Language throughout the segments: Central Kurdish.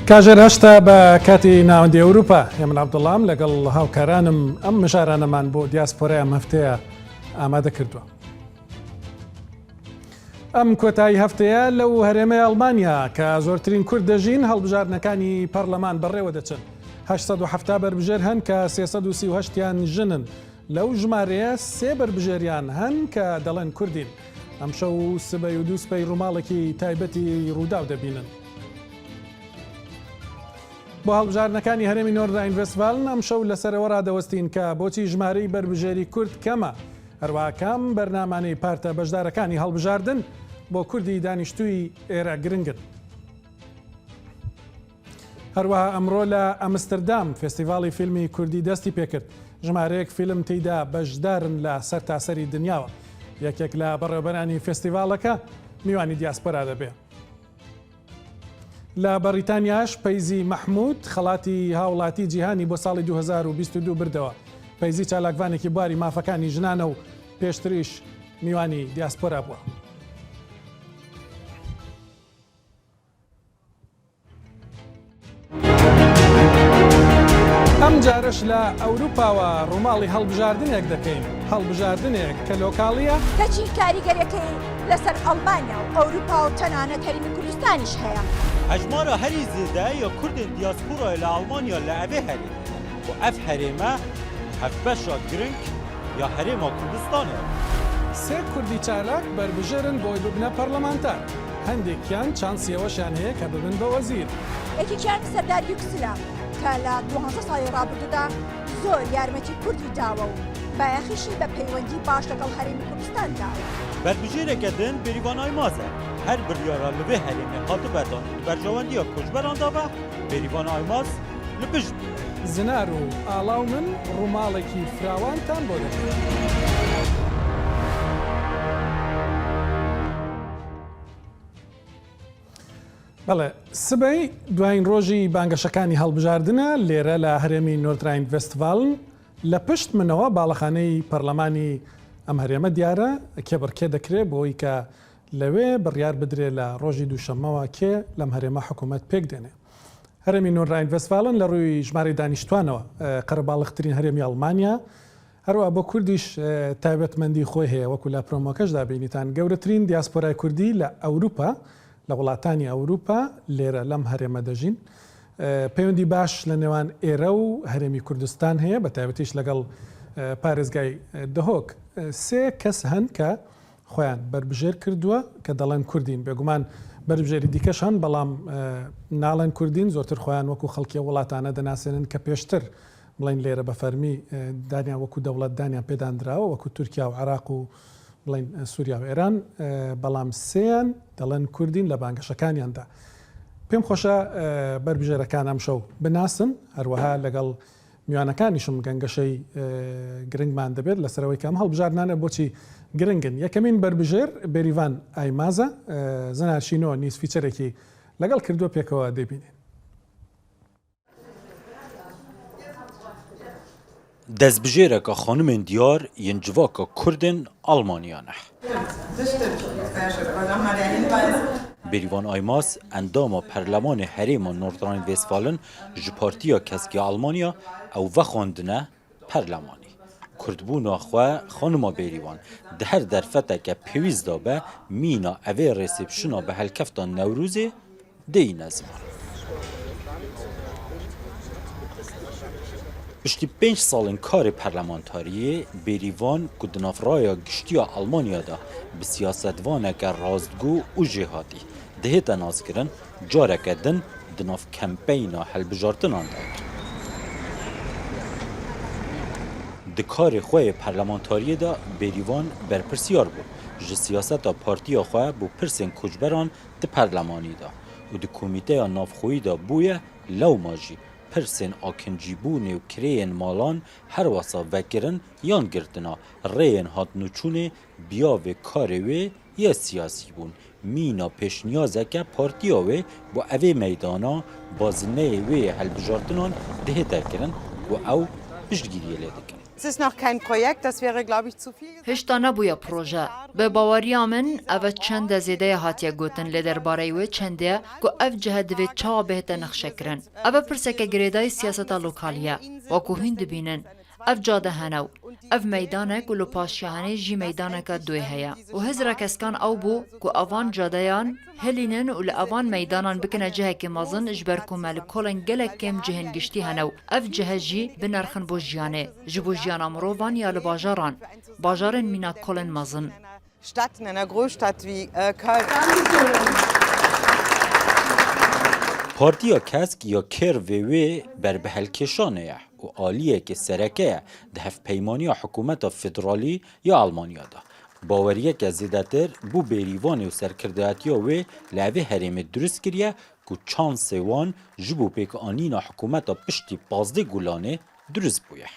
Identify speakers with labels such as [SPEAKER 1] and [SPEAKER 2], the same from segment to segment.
[SPEAKER 1] کاژێر هەشتا بە کاتی ناوەندی ئەوروپا هێمن عەبدوڵڵام لەگەڵ هاوکارانم ئەم مژارانەمان بۆ دیاسپۆرای ئەم هەفتەیە ئامادە کردووە. ئەم کۆتایی هەفتەیە لەو هەرێمەی ئەڵمانیا کە زۆرترین کورد دەژین هەڵبژاردنەکانی پەرلەمان بەڕێوە دەچن. 870 بربژێر هەن کە 338یان ژنن. لەو ژمارەیە 3 بربژێریان هەن کە دەڵێن کوردین. ئەم شەو سبەی و دووسبەی ڕووماڵێکی تایبەتی ڕووداو دەبینن. بۆ هەڵبژاردنەکانی هەرێمی نۆردراین ڤێستفالن ئەم شەو لەسەرەوە ڕادەوەستین کە بۆچی ژمارەی بربژێری کورد کەمە، هەروەها کام بەرنامانەی پارتە بەشدارەکانی هەڵبژاردن بۆ کوردی دانیشتووی ئێرە گرنگن. هەروەها ئەمڕۆ لە ئەمستردام فێستیڤاڵی فیلمی کوردی دەستی پێکرد. ژمارەیەک فیلم تێیدا بەشدارن لە سەرتاسەری دنیاوە. یەکێک لە بەڕێوەبەرانی فێستیڤاڵەکە میوانی دیاسپۆرا دەبێت. لە بەریتانیاش پەیزی مەحموود خەڵاتی هاوڵاتی جیهانی بۆ ساڵی 2022 بردەوە. پەیزی چالاکوانێکی بواری مافەکانی ژنانە و پێشتریش میوانی دیاسپۆرا بووە. ئەم جارش لە ئەوروپاوە ڕووماڵی هەڵبژاردنێک دەکەین. هەڵبژاردنێک کە لۆکاڵیە
[SPEAKER 2] کەچی کاریگەریەکەی لەسەر ئەڵمانیا و ئەوروپا و تەنانەت هەرێمی کوردستانیش هەیە.
[SPEAKER 3] هەژمارە هەری زێدە یا کوردên دیاسپۆرای لە ئەڵمانیا لە ئەvê هەرێ و ئەv هەرێمە هەفتبەشە گرنگ یا هەرێما کوردستانە.
[SPEAKER 1] سێ کوردی چالاک بربژێرن بۆی ببنە پەرلەمانتار. هەندێکیان چانسیەوەشیان هەیە کە ببن بە وەزیر.
[SPEAKER 2] یەکێکیان سەردار یوکسلە کە لە 12 ساڵی ڕابردوودا زۆر یارمەتی کوردی داوە و بایەخیشی بە پەیوەندی باش لەگەڵ هەرێمی کوردستان داوە.
[SPEAKER 3] بربژێرێکە دن بێریڤانای مازە. هەر بڕیارە لەبێ هەرێمێ هاتە بەردان بەرژەوەندیە کوژبەراندا بە بێریڤانای ماز لە پشت
[SPEAKER 1] زنار و ئاڵاو من ڕووماڵێکی فراوانتان بۆ دەکەن. بەڵێ سبەی دوایین ڕۆژی بانگەشەکانی هەڵبژاردنە لێرە لە هەرێمی نۆردراین ڤێستفالن لە پشت منەوە باڵەخانەی پەرلەمانی ئەم هەرێمە دیارە کێبڕکێ دەکرێت بۆی کە لەوێ بڕیار بدرێت لە ڕۆژی دووشەممەوە کێ لەم هەرێمە حکوومەت پێک دێنێ. هەرێمی نۆردراین ڤێستفالن لە ڕووی ژمارەی دانیشتوانەوە قەرەباڵغترین هەرێمی ئەڵمانیا، هەروە بۆ کوردیش تایبەتمەندی خۆی هەیە وەکو لە پرۆمۆکەشدا بینیتان گەورەترین دیاسپۆرای کوردی لە ئەوروپا لە وڵاتانی ئەوروپا لێرە لەم هەرێمە دەژین. پەیوەندی باش لە نێوان ئێرە و هەرێمی کوردستان هەیە بە تایبەتیش لەگەڵ پارێزگای دهۆک. سێ کەس هەن کە خۆیان بربژێر کردووە کە دەڵێن کوردین، بێگومان بربژێری دیکەش هەن بەڵام ناڵێن کوردین، زۆرتر خۆیان وەکو خەڵکی وڵاتانە دەناسێنن کە پێشتر بڵین لێرە بە فەرمی دانیان وەکو دەوڵەت دانیان پێدانراوە وەکو تورکیا و عێراق و بڵین سووریا و ئێران، بەڵام سێیان دەڵێن کوردین لە بانگەشەکانیاندا. پێم خۆشە بربژێرەکان ئەم شەو بناسم، هەروەها لەگەڵ میوانەکانیشم گەنگەشەی گرنگمان دەبێت لەسەرەوەی کەم هەڵبژاردنانە بۆچی گرنگن. یەکەمین بربژێر بێریڤان ئایمازە، زەناشینۆ نیسفیچەرێکی لەگەڵ کردووە پێکەوە دەبینێن.
[SPEAKER 3] دەستبژێرێکە خانمên diyar yên civaka Kurdên Almaniyan e. Bêrîvan Aymaz endama Perlemanê Herêma Nordrhein-Westfalen ji Partiya Keskiya Almanya ew vexwandine Perlemanî. Kurdbûna xwe xanima bêrîvan di her derfeteke pêwîst da be mîna evê resêpşina bi helkefta Newrûzê deyîne ziman. Piştî 5 salên karê perlemantariyê bêrîvan ku di navraya giştiya Almanyada bi siyasetvaneke rastgû û jêhatî dihête nazkirin, careke din di nav kempeyna helbijartinan de. Di karê xwe yê perlemantariyê de bêrîvan berpirsyar bû ji siyaseta partiya xwe bû pirsên koçberan di perlemanî da û di komîteya navxweyî de bûye lewma jî pirsên akincîbûnê û kirêyên malan her wasa vekirin yan girtina rêyên hatnûçûnê biyavê karê wê ya siyasî bûn. Mîna pêşniyazeke partiya wê bu evê meydana bazineyê wê helbijartinan dihête kirin û ew piştgiriyê lê dikin.
[SPEAKER 4] هشتا نبویە پرۆژە بە باوەرییا من ئەvە چەندە زێدەیە هاتیە گوتن لێ دەربارەی وێ چەندەیە کو ئەف جەهە دەبێت چاوە بهێتە نەخشەکردن ئەvە پرسێکە گرێدای سیاسەتە لۆکالیە وەکو هین دبینن ئەف جادە هەنە و ئەف مەدانێک و لۆپاشیانەی ژی مەدانەکە دوێ هەیە و هزرە کەسکان ئەو بوو کو ئەوان جادەیان هەلینن و لە ئەوان مەدانان بکنە جەهێکی مەزن ژ بەر کۆمەل کۆڵن gelek kêm cihên giştî hene û ev cihe jî binirxin bo jiyanê ji bo jiyana mirovan ya li bajaran bajarên mîna kolên mezin.
[SPEAKER 3] Partiya Kesk ya KRVV berbihelkêşane ye û aliyekê sereke ye di hevpeymaniya hikûmeta federalî ya Almanyada. Baweriyeke zêdetir bû bêrîvanê û serkirdeyatiya wê li evê herêmê durist kiriye ku çansê wan ji bo pêkanîna hikûmeta piştî 15 gulanê durist bûye.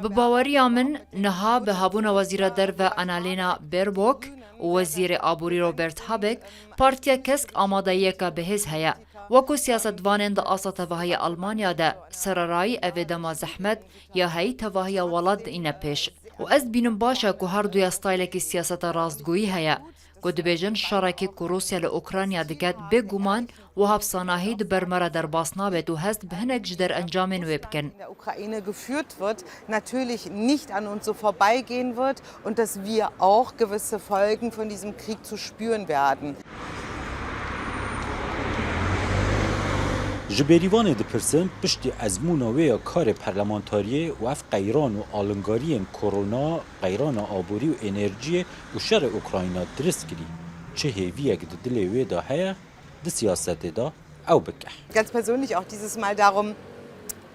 [SPEAKER 4] Bi baweriya min niha bi hebûna Wezîra Derve Annalena Baerbock û Wezîrê Aborî Robert Habeck Partiya Kesk amadeyiyeka bihêz heye. Wekû siyasetvanên di asa tevahiya Almanya de sererayî evê dema zehmet ya heyî tevahiya welat dîne pêş. û ez bînim baş e ku her duya stylekî siyaseta rastgoyî heye. Ku dibêjin şerekê ku Rûsya li Ukrayna diket bêguman wiha sanahî di bermera derbas nabêt û hest bi hinek ji derencamên wê bikin.
[SPEAKER 5] Ukraine geführt wird, natürlich nicht an uns so vorbeigehen wird und dass wir auch gewisse Folgen von diesem Krieg zu spüren werden.
[SPEAKER 3] Ji bêrîvanê dipirsin piştî ezmûna wê ya karê parlamentariyê û ev qeyran û alıngariyên korona, qeyrana aborî û enerjiyê û şerê Ukrayna dirist kirî. Çi hêviyek di dilê wê de heye, di siyasetê de ew bike.
[SPEAKER 5] Ganz persönlich auch dieses Mal darum,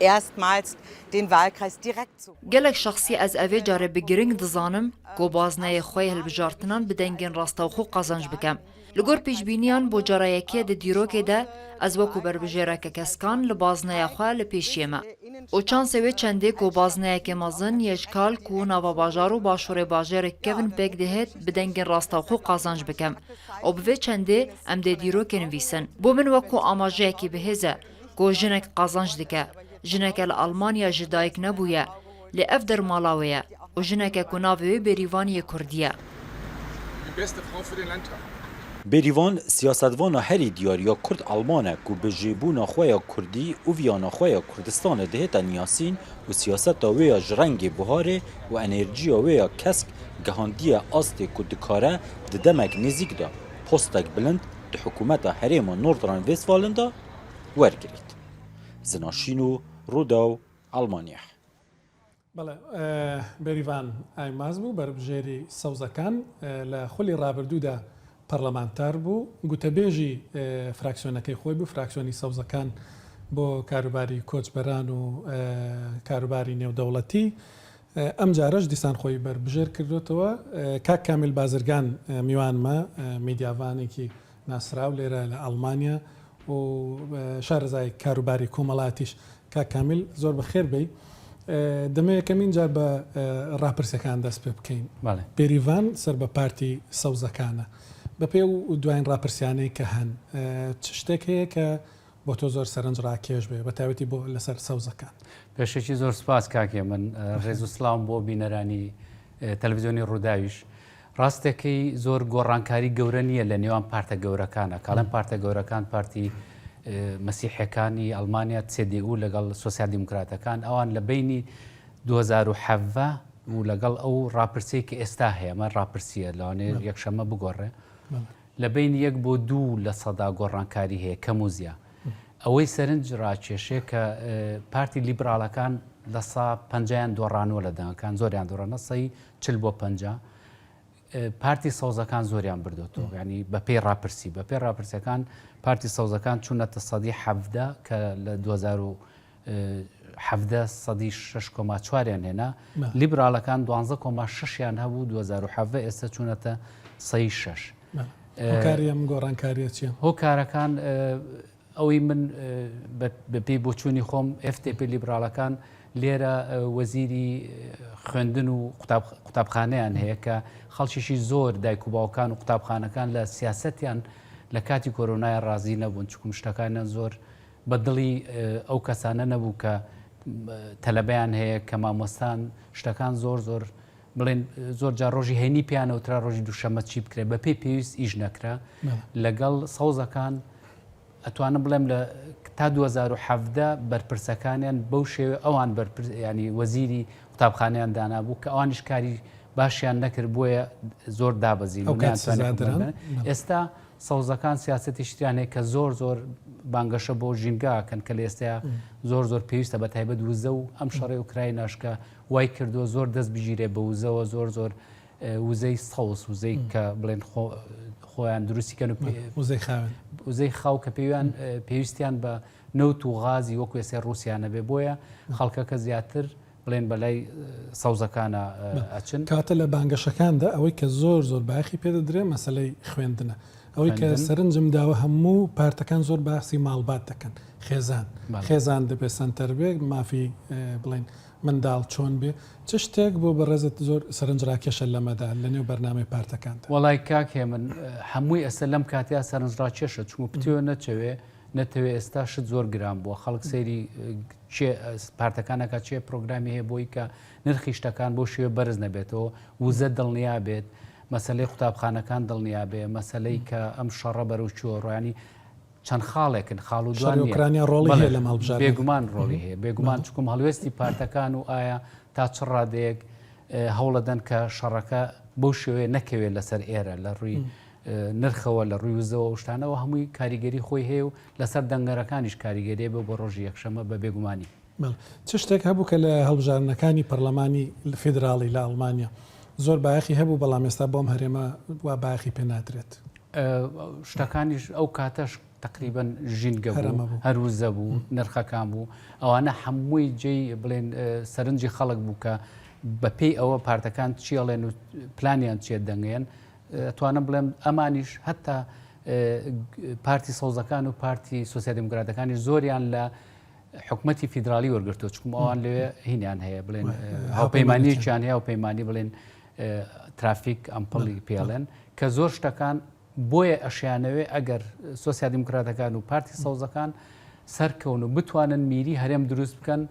[SPEAKER 5] erstmals den Wahlkreis direkt zu.
[SPEAKER 4] Gelek şahsî ez evê carê bi giring dizanim ku bazneyê xwe hilbijartinan bi dengên rastexû qazanc bikem. Li gor pêşbîniyan bo cara yekê di dîrokê de ez wekû berbijêreke keskan li bazneya xwe li pêşiye me. û çansê wê çendê ku bazneyekê mezin yêjkal ku nava bajar û başûrê bajarê kevin pêk dihêt bi dengên rastexû qazanc bikem. û bi vê çendê em dê dîrokê nivîsin. Bo min wekû amajeyekî bihêz e ku jinek qazanc dike. Jineke li Almanya ji dayîk nebûye, lê ev dermala wê ye û jineke ku navê wê Bêrîvaniyê Kurdî ye.
[SPEAKER 3] Bêrîvan siyasetvana herî diyariya Kurd Alman e ku bi jêbûna xwe ya Kurdî û viyana xwe ya Kurdistanê dihêta niyasîn û siyaseta wê ya ji rengê buharê û enerjiya wê ya kesk gihandiye astê ku dikare di demek nêzik de postek bilind di hikûmeta herêma Nordrhein-Westfalen de wergirît. Zinaşîn û Rûdaw, Almanya.
[SPEAKER 1] بەڵێ بێریڤان ئایماز بوو بەربژێری سەوزەکان لە خولی ڕابردوودا پەرلەمانتار بوو گوتەبێژی فراکسیۆنەکەی خۆی بوو فراکسیۆنی سەوزەکان بۆ کاروباری کۆچبەران و کاروباری نێودەوڵەتی ئەم جارەش دیسان خۆی بەربژێر کردوتەوە کاک کامیل بازرگان میوانمە میدیاوانێکی ناسرااو لێرە لە ئەڵمانیا و شارەزای کاروباری کۆمەڵاتیش کاک کامیل زۆر بەخێر بی دەمە یەکەمین جار بە ڕاپرسەکان دەست پێ بکەین بێریڤان سەر بە پارتی سەوزەکانە بە پێ و دوایین ڕاپرسیانەی کە هەن چ شتێک هەیە کە بۆ تۆ زۆر سەرنج ڕاکێش بێ بە تایبەتی بۆ لەسەر سەوزەکان
[SPEAKER 6] پێشێکی زۆر سپاس کاکێ من ڕێز و سڵاو بۆ بینەرانی تەلەڤیزیۆنی ڕووداویش ڕاستێکی زۆر گۆڕانکاری گەورە نییە لە نێوان پارتە گەورەکانە کاڵەن پارتە گەورەکان پارتی مەسیحەکانی ئەڵمانیا CDU لەگەڵ سۆسیال دیموکراتەکان ئەوان لە بینی 2017 و لەگەڵ ئەو ڕاپرسەیەکی ئێستا هەیە ئەمە ڕاپرسیە لەوانێ یەکشەمە بگۆڕێ لە بین 1-2% گۆڕانکاری هەیە کەم و زیاد ئەوەی سەرنج ڕاکێشێ کە پارتی لیبراڵەکان لە 50 دۆڕانوە لە دەنگەکان زۆریان دۆڕانە سەی 40-50 پارتی سەوزەکان زۆریان بردوتەوە ینی بە پێی ڕاپرسی بە پێی ڕاپرسەکان پارتی سەوزەکان چوونەتە سەدی 17 کە لە 2017 سەدی 6.4یان هێنا لیبراڵەکان 12.6یان هەبوو 2017 ئێستا چوونەتە سەی 6
[SPEAKER 1] هۆکاریم گۆڕانکاریە چیە؟
[SPEAKER 6] هۆکارەکان ئەوەی من بە پێی بۆچوونی خۆم FDP لیبراڵەکان لێرە وەزیری خوێندن و قوتابخانەیان هەیە کە خەڵکیشی زۆر دایک و باوکان و قوتابخانەکان لە سیاسەتیان لە کاتی کۆرۆنای ڕازی نەبوون چکم شتەکانیان زۆر بەدڵی ئەو کەسانە نەبوو کە تەلەبەیان هەیە کە مامۆستان شتەکان زۆر بڵێن زۆر جار ڕۆژی هەینی پیانەوترا ڕۆژی دووشەمە چی بکرێت بە پێی پێویست ئیش نەکرا لەگەڵ سەوزەکان ئەتوانم بڵێم لە تا 2017 بەرپرسەکانیان بەو شێوە ئەوان ینی وەزیری قوتابخانیان دانابوو کە ئەوانیش کاری باشیان نەکرد بۆیە زۆر دابەزین ئێستا سەوزەکان سیاسەتی شتیان هەیە کە زۆر بانگەشە بۆ ژینگاکەن کە لە ئێستایا زۆر پێویستە بە تایبەت وزە و ئەم شەڕی ئوکرایناشکە وای کردووە زۆر دەست بگیرێ بە وزەوە زۆر وزەی سەوز وزەی کە بڵێن خۆیان دروستیکەن و وزەی خاو کە پێویستیان بە نەوت و غازی وەکو ێسێ رووسیانە بێ بۆیە خەڵکەکە زیاتر بڵێن بەلای سەوزەکانە ئەچن
[SPEAKER 1] کاتە لە بانگەشەکاندا ئەوەی کە زۆر باخی پێدەدرێ مەسلەی خوێندنە ئەوەی کە سەرنجم داوە هەموو پارتەکان زۆر باسی ماڵبات دەکەن خێزان دەبێت سنتەر بێ مافی بڵێن منداڵ چۆن بێ چ شتێک بۆ بەڕێزت زۆر سەرنجڕاکێشە لەمەدا لە نێو بەرنامەی پارتەکاندا
[SPEAKER 6] وەڵای کاکێ من هەمووی ئەسە لەم کاتیا سەرنجڕاکێشە چون پتیۆ نەتەوێت ئێستا شت زۆر گران بووە خەڵک سەیری پارتەکانەکە چێ پرۆگرامی هەیە بۆی کە نرخی شتەکان بۆ شوێ بەرز نەبێتەوە وزە دڵنیا بێت مەسلەی قوتابخانەکان دڵنیا بێ مەسلەی کە ئەم شەڕە بەرەو چووە ڕوانی چەند خاڵێکن خاڵ و
[SPEAKER 1] دوانی ڕۆڵی لە ماڵبژار
[SPEAKER 6] بێگومان ڕۆڵی هەیە بێگومان چکم هەڵوێستی پارتەکان و ئایا تا چ ڕادەیەک هەوڵەدەن کە شەڕەکە بەو شێوەیە نەکەوێت لەسەر ئێرە لە ڕووی نرخەوە لە ڕووی وزەوە شتانەوە هەمووی کاریگەری خۆی هەیە و لەسەر دەنگەرەکانیش کاریگەری بە ڕۆژی یەکشەمە بە بێگومانی
[SPEAKER 1] چ شتێک هەبوو کە لە هەڵبژارنەکانی پەرلەمانی فیدراڵی لە ئەڵمانیا زۆر باەخی هەبوو بەڵام ئێستا بۆم هەرێمە وا باەخی پێ نادرێت
[SPEAKER 6] شتەکانیش ئەو کاتەش تقریبان ژینگە هەروزە بوو نرخەکان بوو ئەوانە هەمووی جێی بڵێن سەرنجی خەڵک بوو کە بەپێی ئەوە پارتەکان چیڵێن و پلانیان چێت دەنگێن ئەتوانم بڵێم ئەمانیش هەتا پارتی سەوزەکان و پارتی سۆسیال-دیموکراتەکانی زۆریان لە حکومەتی فیدرالی وەرگرتووە چکم ئەوان لەوێ هینیان هەیە بڵێن هاوپەیمانییان هەیە هاوپەیمانی بڵێن ترافیک ئەمپڵی پێڵێن کە زۆر شتەکان بۆیە ئەشیانەوێ ئەگەر سۆسیال-دیموکراتەکان و پارتی سەوزەکان سەرکەون و بتوانن میری هەرێم دروست بکەن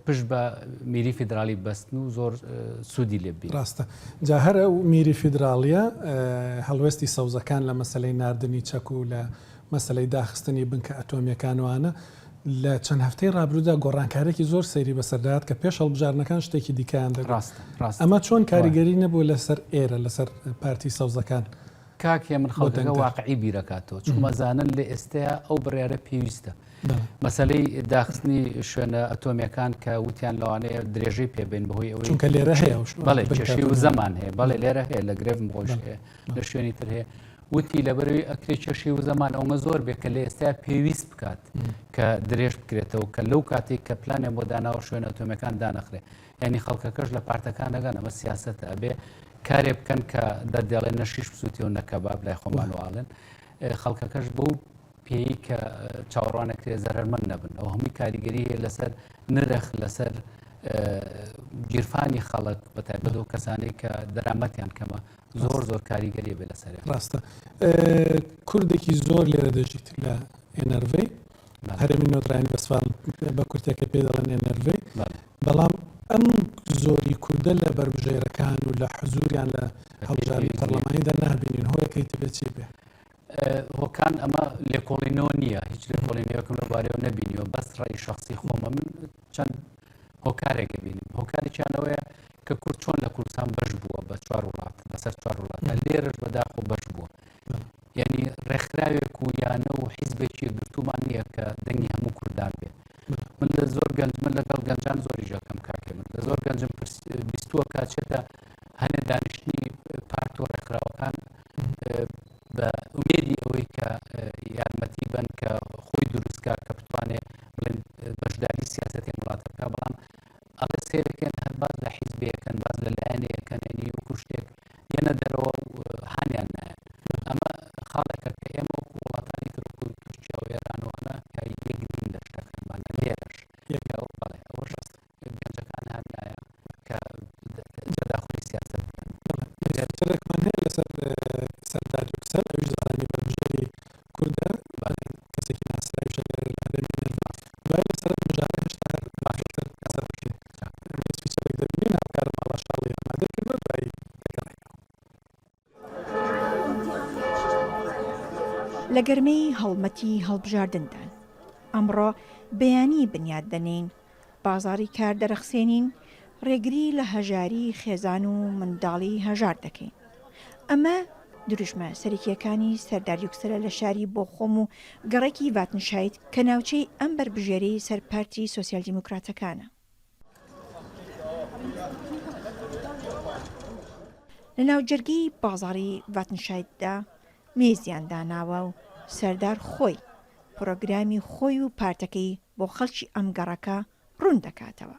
[SPEAKER 6] پشت بە میری فیدرالی بەستن و زۆر سوودی لێ بێت
[SPEAKER 1] ڕاستە جا هەرە و میری فیدرالیە هەڵوێستی سەوزەکان لە مەسلەی ناردنی چەک و لە مەسلەی داخستنی بنکە ئەتۆمیەکانوانە لە چەند هەفتەی ڕابردوودا گۆڕانکارێکی زۆر سەیری بەسەردات کە پێش هەڵبژارنەکان شتێکی دیکەیان دەگەڕاست ئەمە چۆن کاریگەری نەبوو لەسەر ئێرە لەسەر پارتی سەوزەکان
[SPEAKER 6] کاکێ من خەڵکەکە واقعی بیرەکاتەوە چونمەزانن لە ئێستەیە ئەو بڕیارە پێویستە مەسلەی داخستنی شوێنە ئەتۆمیەکان کە وتیان لەوانەیە درێژەی پێبێن بەهۆی ئەوەی
[SPEAKER 1] چونکە لێرە هەیە
[SPEAKER 6] بەڵێ کێشەی و زەمان هەیە بەڵێ لێرە هەیە لە گرێڤم خۆش هەیە لە شوێنی تر هەیە وتی لەبەروی ئەکرێ کێشەی و زەمان ئەومە زۆر بێت کە لە ئێستایا پێویست بکات کە درێژ بکرێتەوە کە لەو کاتێک کە پلانێ بۆ داناوە شوێنە ئەتۆمیەکان دانەخرێ یعنی خەڵکەکەش لە پارتەکان دەگەن ئەمە سیاسەتە ئەبێ کارێ بکەن کە دەردێڵێن نەشیش بسووتی و نەکەباب لای خۆمانواڵن خەڵکەکەش بەو پێی کە چاوەڕوانەکرێ زەرمەند نەبن ئەو هەمووی کاریگەری هەیە لەسەر نرخ لەسەر گیرفانی خەڵک بە تایبەت و کەسانی کە دەرامەتیان کەمە زۆر کاریگەری بێ لەسەر
[SPEAKER 1] ڕاستە کوردێکی زۆر لێرە دەژیت لە ئێنەرڤی هەرێمی نۆتراین وەستفال بە کورتێکە پێ دەڵێن ئێنەرڤی بەڵام ئەم زۆری کوردە لە بربژێرەکان و لە حزوریان لە هەڵبژاری پەرلەمانیدا نابینین هۆیەکەی تبێت چی بێ
[SPEAKER 6] هۆکان ئەمە لێکۆڵینەوە نییە هیچ لێکۆڵینەوەکەم لەبارەوە نەبینیەوە بەس ڕای شخصی خۆمە من چەند هۆکارێکە بینیم هۆکارێکیانەوەیە کە کورد چۆن لە کوردستان بەش بووە بە 4 وڵات بەسەر 4 وڵاتە لێرەش بەداخۆ بەش بووە یعنی ڕێکخراوێک و یانە و حیزبێکی گرتومان نییە کە دەنگی هەموو کوردان بێ من لە زۆر گەنج من لەگەڵ گەنجان زۆری ژەکەم کاکێ من لە زۆر گەنجم بیستووە کاچێتە هەنێ دانیشتنی پارت و ڕێکخراوەکان بە ئومێدی ئەوەی کە یارمەتی بن کە خۆی دروستکە کە بتوانێت بڵێن بەشداری سیاسەتی وڵاتە بکە بەڵام ئەڵێ سێرەکەن هەر باز لە حیزبەکەن باز لە لایەنەیەکەن ینی وەکو شتێک یەنە دەرەوە هانیان نایە ئەمە خاڵێکە کە ئێمە وەکو وڵاتانی تر وەکو تورکیا و ئێرانوانە کە یەکدین لە شتەکەمانە لێرەش بەڵێ ئەوەش گەنجەکان هەر نایە کە دەداخۆی سیاست
[SPEAKER 1] سەرێکمان هەیە لەسەر سەرداری وکسەر ئەویش زارانی بەربژێری کوردە کەسێکی ناسراویشە لێرە لە هەرێمی نێرڤ دوای لەسەر بژارە هێشتا باشتر کەسە بکەین. سپیچێک دەبینین هاوکارم ئاڵا شاڵی ئامادە کردووە دوایی دەگەڕێنەوە.
[SPEAKER 2] لە گەرمەی هەڵمەتی هەڵبژاردندان ئەمڕۆ بەیانی بنیاد دەنین بازاڕی کار دەرەخسێنین ڕێگری لە هەژاری خێزان و منداڵی هەژار دەکەین. ئەمە دروشمە سەرکیەکانی سەردار یوکسرە لە شاری بۆ خۆم و گەڕێکی ڤاتنشایت کە ناوچەی ئەم بەربژێرەی سەرپارتی سۆسیال دیموکراتەکانە. لە ناوجەرگەی بازاڕی ڤاتنشایتدا مێزیان داناوە و سەردار خۆی پرۆگرامی خۆی و پارتەکەی بۆ خەڵکی ئەم گەڕەکە ڕوون دەکاتەوە.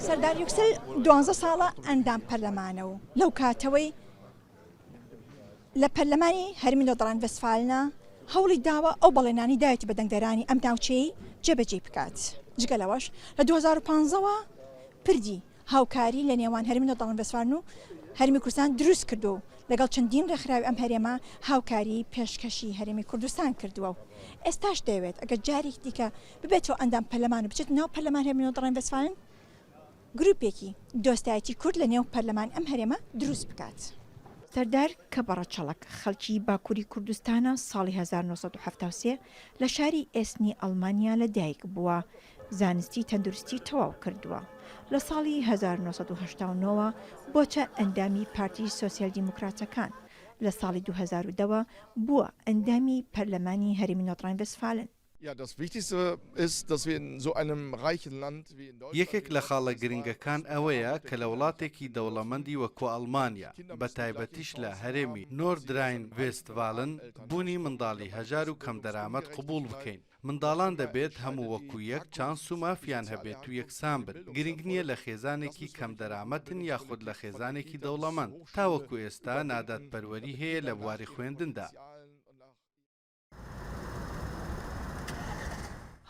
[SPEAKER 2] سەردار یوکسل 12 ساڵە ئەندام پەرلەمانە و لەو کاتەوەی لە پەرلەمانی هەرمی نۆردڕاین ڤێستفالە هەوڵی داوە ئەو بەڵێنانی دایەتی بە دەنگدەرانی ئەم ناوچەی جێبەجێ بکات. جگە لەوەش لە 2015ەوە پردی هاوکاری لە نێوان هەرمی نۆردڕاین ڤێستفالن و هەرمی کوردستان دروست کردو لەگەڵ چەندین ڕێکخراوی ئەم هەرێمە هاوکاری پێشکەشی هەرێمی کوردستان کردووە و ئێستاش دەوێت ئەگەر جارێک دیکە ببێتەوە ئەندام پەرلەمان و بچێت ناو پەرلەمان هەرمی نۆردڕاین ڤێستفالن گروپێکی دۆستایەتی کورد لە نێو پەرلەمان ئەم هەرێمە دروست بکات. سەردار کە بەڕەچەڵک خەڵکی باکووری کوردستانە ساڵی 1970 لە شاری ئێسنی ئەڵمانیا لە دایک بووە زانستی تەندروستی تەواو کردووە. لە ساڵی 1970 بۆچە ئەندامی پارتی سۆسیال دیموکراتەکان لە ساڵی 2010 بووە ئەندامی پەرلەمانی هەرێمی نۆردڕاین ڤێستفالن.
[SPEAKER 7] یەکێک لە خاڵە گرنگەکان ئەوەیە کە لە وڵاتێکی دەوڵەمەندی وەکو ئەڵمانیا بە تایبەتیش لە هەرێمی نۆردراین ڤێستفالن بوونی منداڵی هەژار و کەم دەرامەت قبول بکەین. منداڵان دەبێت هەموو وەکو یەک چانس و مافیان هەبێت و یەکسان بن. گرنگ نییە لە خێزانێکی کەم دەرامەتن یاخود لە خێزانێکی دەوڵەمەند. تاوەکو ئێستا ناداتپەروەری هەیە لە بواری خوێندندا.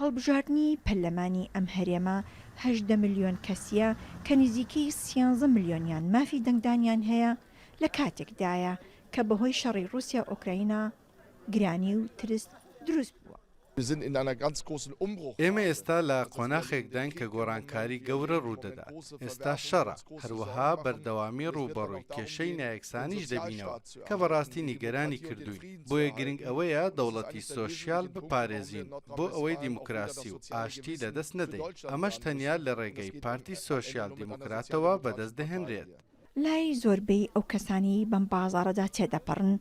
[SPEAKER 2] هەڵبژاردننی پەرلەمانی ئەم هەرێمە 18 ملیۆن کەسیە کە نزیکەی 13 ملیۆنیان مافی دەنگدانیان هەیە لە کاتێکدایە کە بەهۆی شەڕی رووسیا ئۆکراینە گرانی و ترس دروست بووە.
[SPEAKER 7] ئێمە ئێستا لە قۆناغێکدان کە گۆڕانکاری گەورە ڕوودەدا. ئێستا شەڕە هەروەها بەردەوامی ڕووبەڕووی کێشەی نایەکسانیش دەبینەوە کە بەڕاستی نیگەرانی کردووی. بۆیە گرنگ ئەوەیە دەوڵەتی سۆشیال بپارێزین بۆ ئەوەی دیموکراسی و ئاشتی لەدەست نەدەین. ئەمەش تەنیا لە ڕێگەی پارتی سۆشیال دیموکراتەوە بەدەست دەهێنرێت.
[SPEAKER 2] لای زۆربەی ئەو کەسانی بەم بازاڕەدا تێدەپەڕن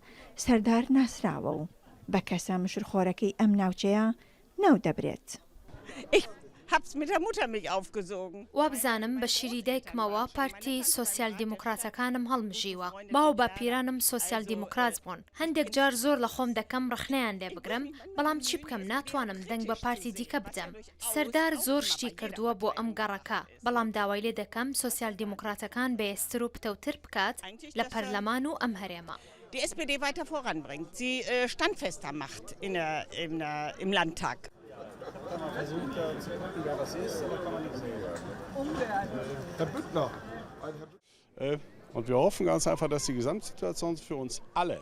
[SPEAKER 2] سەردار ناسراوە و بە کەسە مشرخۆرەکەی ئەم ناوچەیە ناو دەبرێت.
[SPEAKER 8] وابزانم بە شیری دایکمەوە پارتی سۆسیال دیموکراتەکانم هەڵمژیوە. باو باپیرانم سۆسیال دیموکرات بوون. هەندێک جار زۆر لە خۆم دەکەم ڕخنەیان لێ بگرم، بەڵام چی بکەم ناتوانم دەنگ بە پارتی دیکە بدەم. سەردار زۆر شتی کردووە بۆ ئەم گەڕەکە، بەڵام داوای لێ دەکەم سۆسیال دیموکراتەکان بەێستر و پتەوتر بکات لە پەرلەمان و ئەم هەرێمە.
[SPEAKER 9] Die SPD weiter voranbringt, sie standfester macht im Landtag.
[SPEAKER 10] Und wir hoffen ganz einfach, dass die Gesamtsituation für uns alle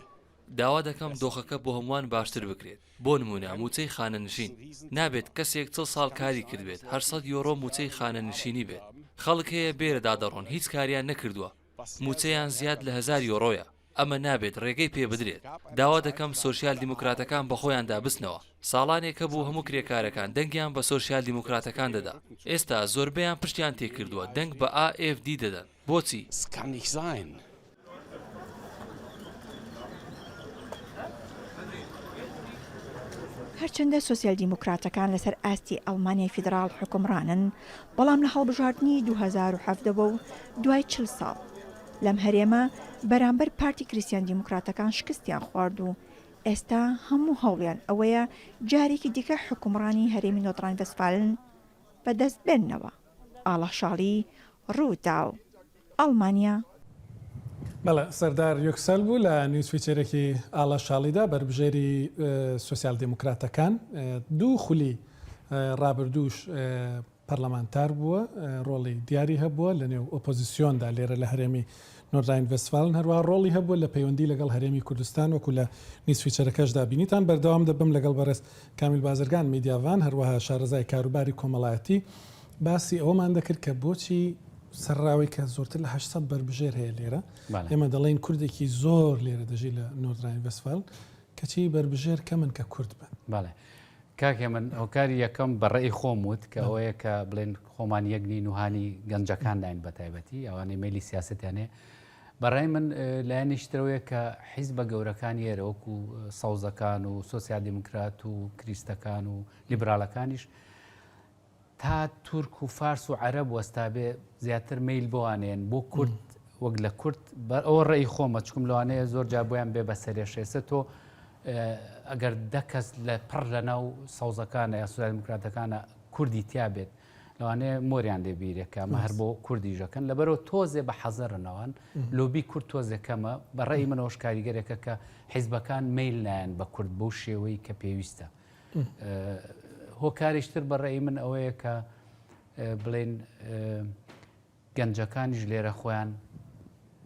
[SPEAKER 11] داوا دەکەم دۆخەکە بۆ هەمووان باشتر بکرێت. بۆ نمونە موچەی خانەنشین نابێت کەسێک 40 ساڵ کاری کردبێت 800 یۆرۆ موچەی خانەنشینی بێت. خەڵک هەیە بێرە دادەڕۆن هیچ کاریان نەکردووە. موچەیان زیاد لە 1000 یۆرۆیە. ئەمە نابێت ڕێگەی پێ بدرێت. داوا دەکەم سۆسیال دیموکراتەکان بە خۆیان دابستنەوە. ساڵانێکە بوو هەموو کرێکارەکان دەنگیان بە سۆسیال دیموکراتەکان دەدا. ئێستا زۆربەیان پشتیان تێکردووە دەنگ بە AFD دەدەن. بۆچی؟
[SPEAKER 2] هەرچەندە سۆسیال دیموکراتەکان لەسەر ئاستی ئەڵمانیای فیدراڵ حکومڕانن، بەڵام لە هەڵبژاردننی 2017 و دوای 40 ساڵ لەم هەرێمە بەرامبەر پارتی کریستیان دیموکراتەکان شکستیان خوارد و ئێستا هەموو هەوڵیان ئەوەیە جارێکی دیکە حکومڕانی هەرێمی نۆردڕاین ڤێستفالن بەدەست بێننەوە. ئاڵا شاڵی ڕوودا و ئەڵمانیا.
[SPEAKER 1] بەڵێ سەردار یۆکسەل بوو لە نیوزفیچەرێکی ئاڵا شاڵیدا بەربژێری سۆسیال دیموکراتەکان دوو خولی ڕابردووش پەرلەمانتار بووە ڕۆڵی دیاری هەبووە لە نێو ئۆپۆزیسیۆندا لێرە لە هەرێمی نۆردراین ڤێستفالن هەروە ڕۆڵی هەبووە لە پەیوەندی لەگەڵ هەرێمی کوردستان وەکو لە نیسفیچەرەکەشدا بینیتان بەردەوام دەبم لەگەڵ بەڕێز کامیل بازرگان میدیاوان هەروەها شارەزای کاروباری کۆمەڵایەتی باسی ئەوەمان دەکرد کە بۆچی سەرراوی کە زۆرتر لە 800 بربژێر هەیە لێرە ئێمە دەڵێن کوردێکی زۆر لێرە دەژی لە نۆردراین ڤێستفال کەچی بربژێر کەمن کە کورد بن
[SPEAKER 6] بەڵێ کاکێ من هۆکاری یەکەم بەڕێی خۆم وت کە ئەوەیە کە بڵێن خۆمان یەکنی نوهانی گەنجەکان داین بە تایبەتی ئەوانەی مەلی سیاسەتیانێ بەڕای من لایەنیشترەوەیە کە حیزبە گەورەکانی ئێرە وەکو سەوزەکان و سۆسیال دیموکرات و کریستەکان و لیبراڵەکانیش تا تورک و فارس و عەرەب وەستابێ زیاتر میل بۆوانێن بۆ کورد وەک لە کورد ئەوە ڕێی خۆمە چکم لەوانەیە زۆر جابۆیان بێ بە سەرێشێسە تۆ ئەگەر دەکەس لە پڕ لە ناو سەوزەکانە یا سوسیال دیموکراتەکانە کوردی تیا بێت لەوانەیە مۆریان لێبیرێکە مە هەر بۆ کوردیژەکەن لەبەرەوە تۆزێ بە حەزەرنەوەن لۆبی کورد تۆزێکەمە بەڕێی منەوەش کاریگەرێکە کە حیزبەکان میل نایەن بە کورد بەو شێوەی کە پێویستە هۆکاریشتر بەڕێی من ئەوەیە کە بڵێن گەنجەکانیش لێرە خۆیان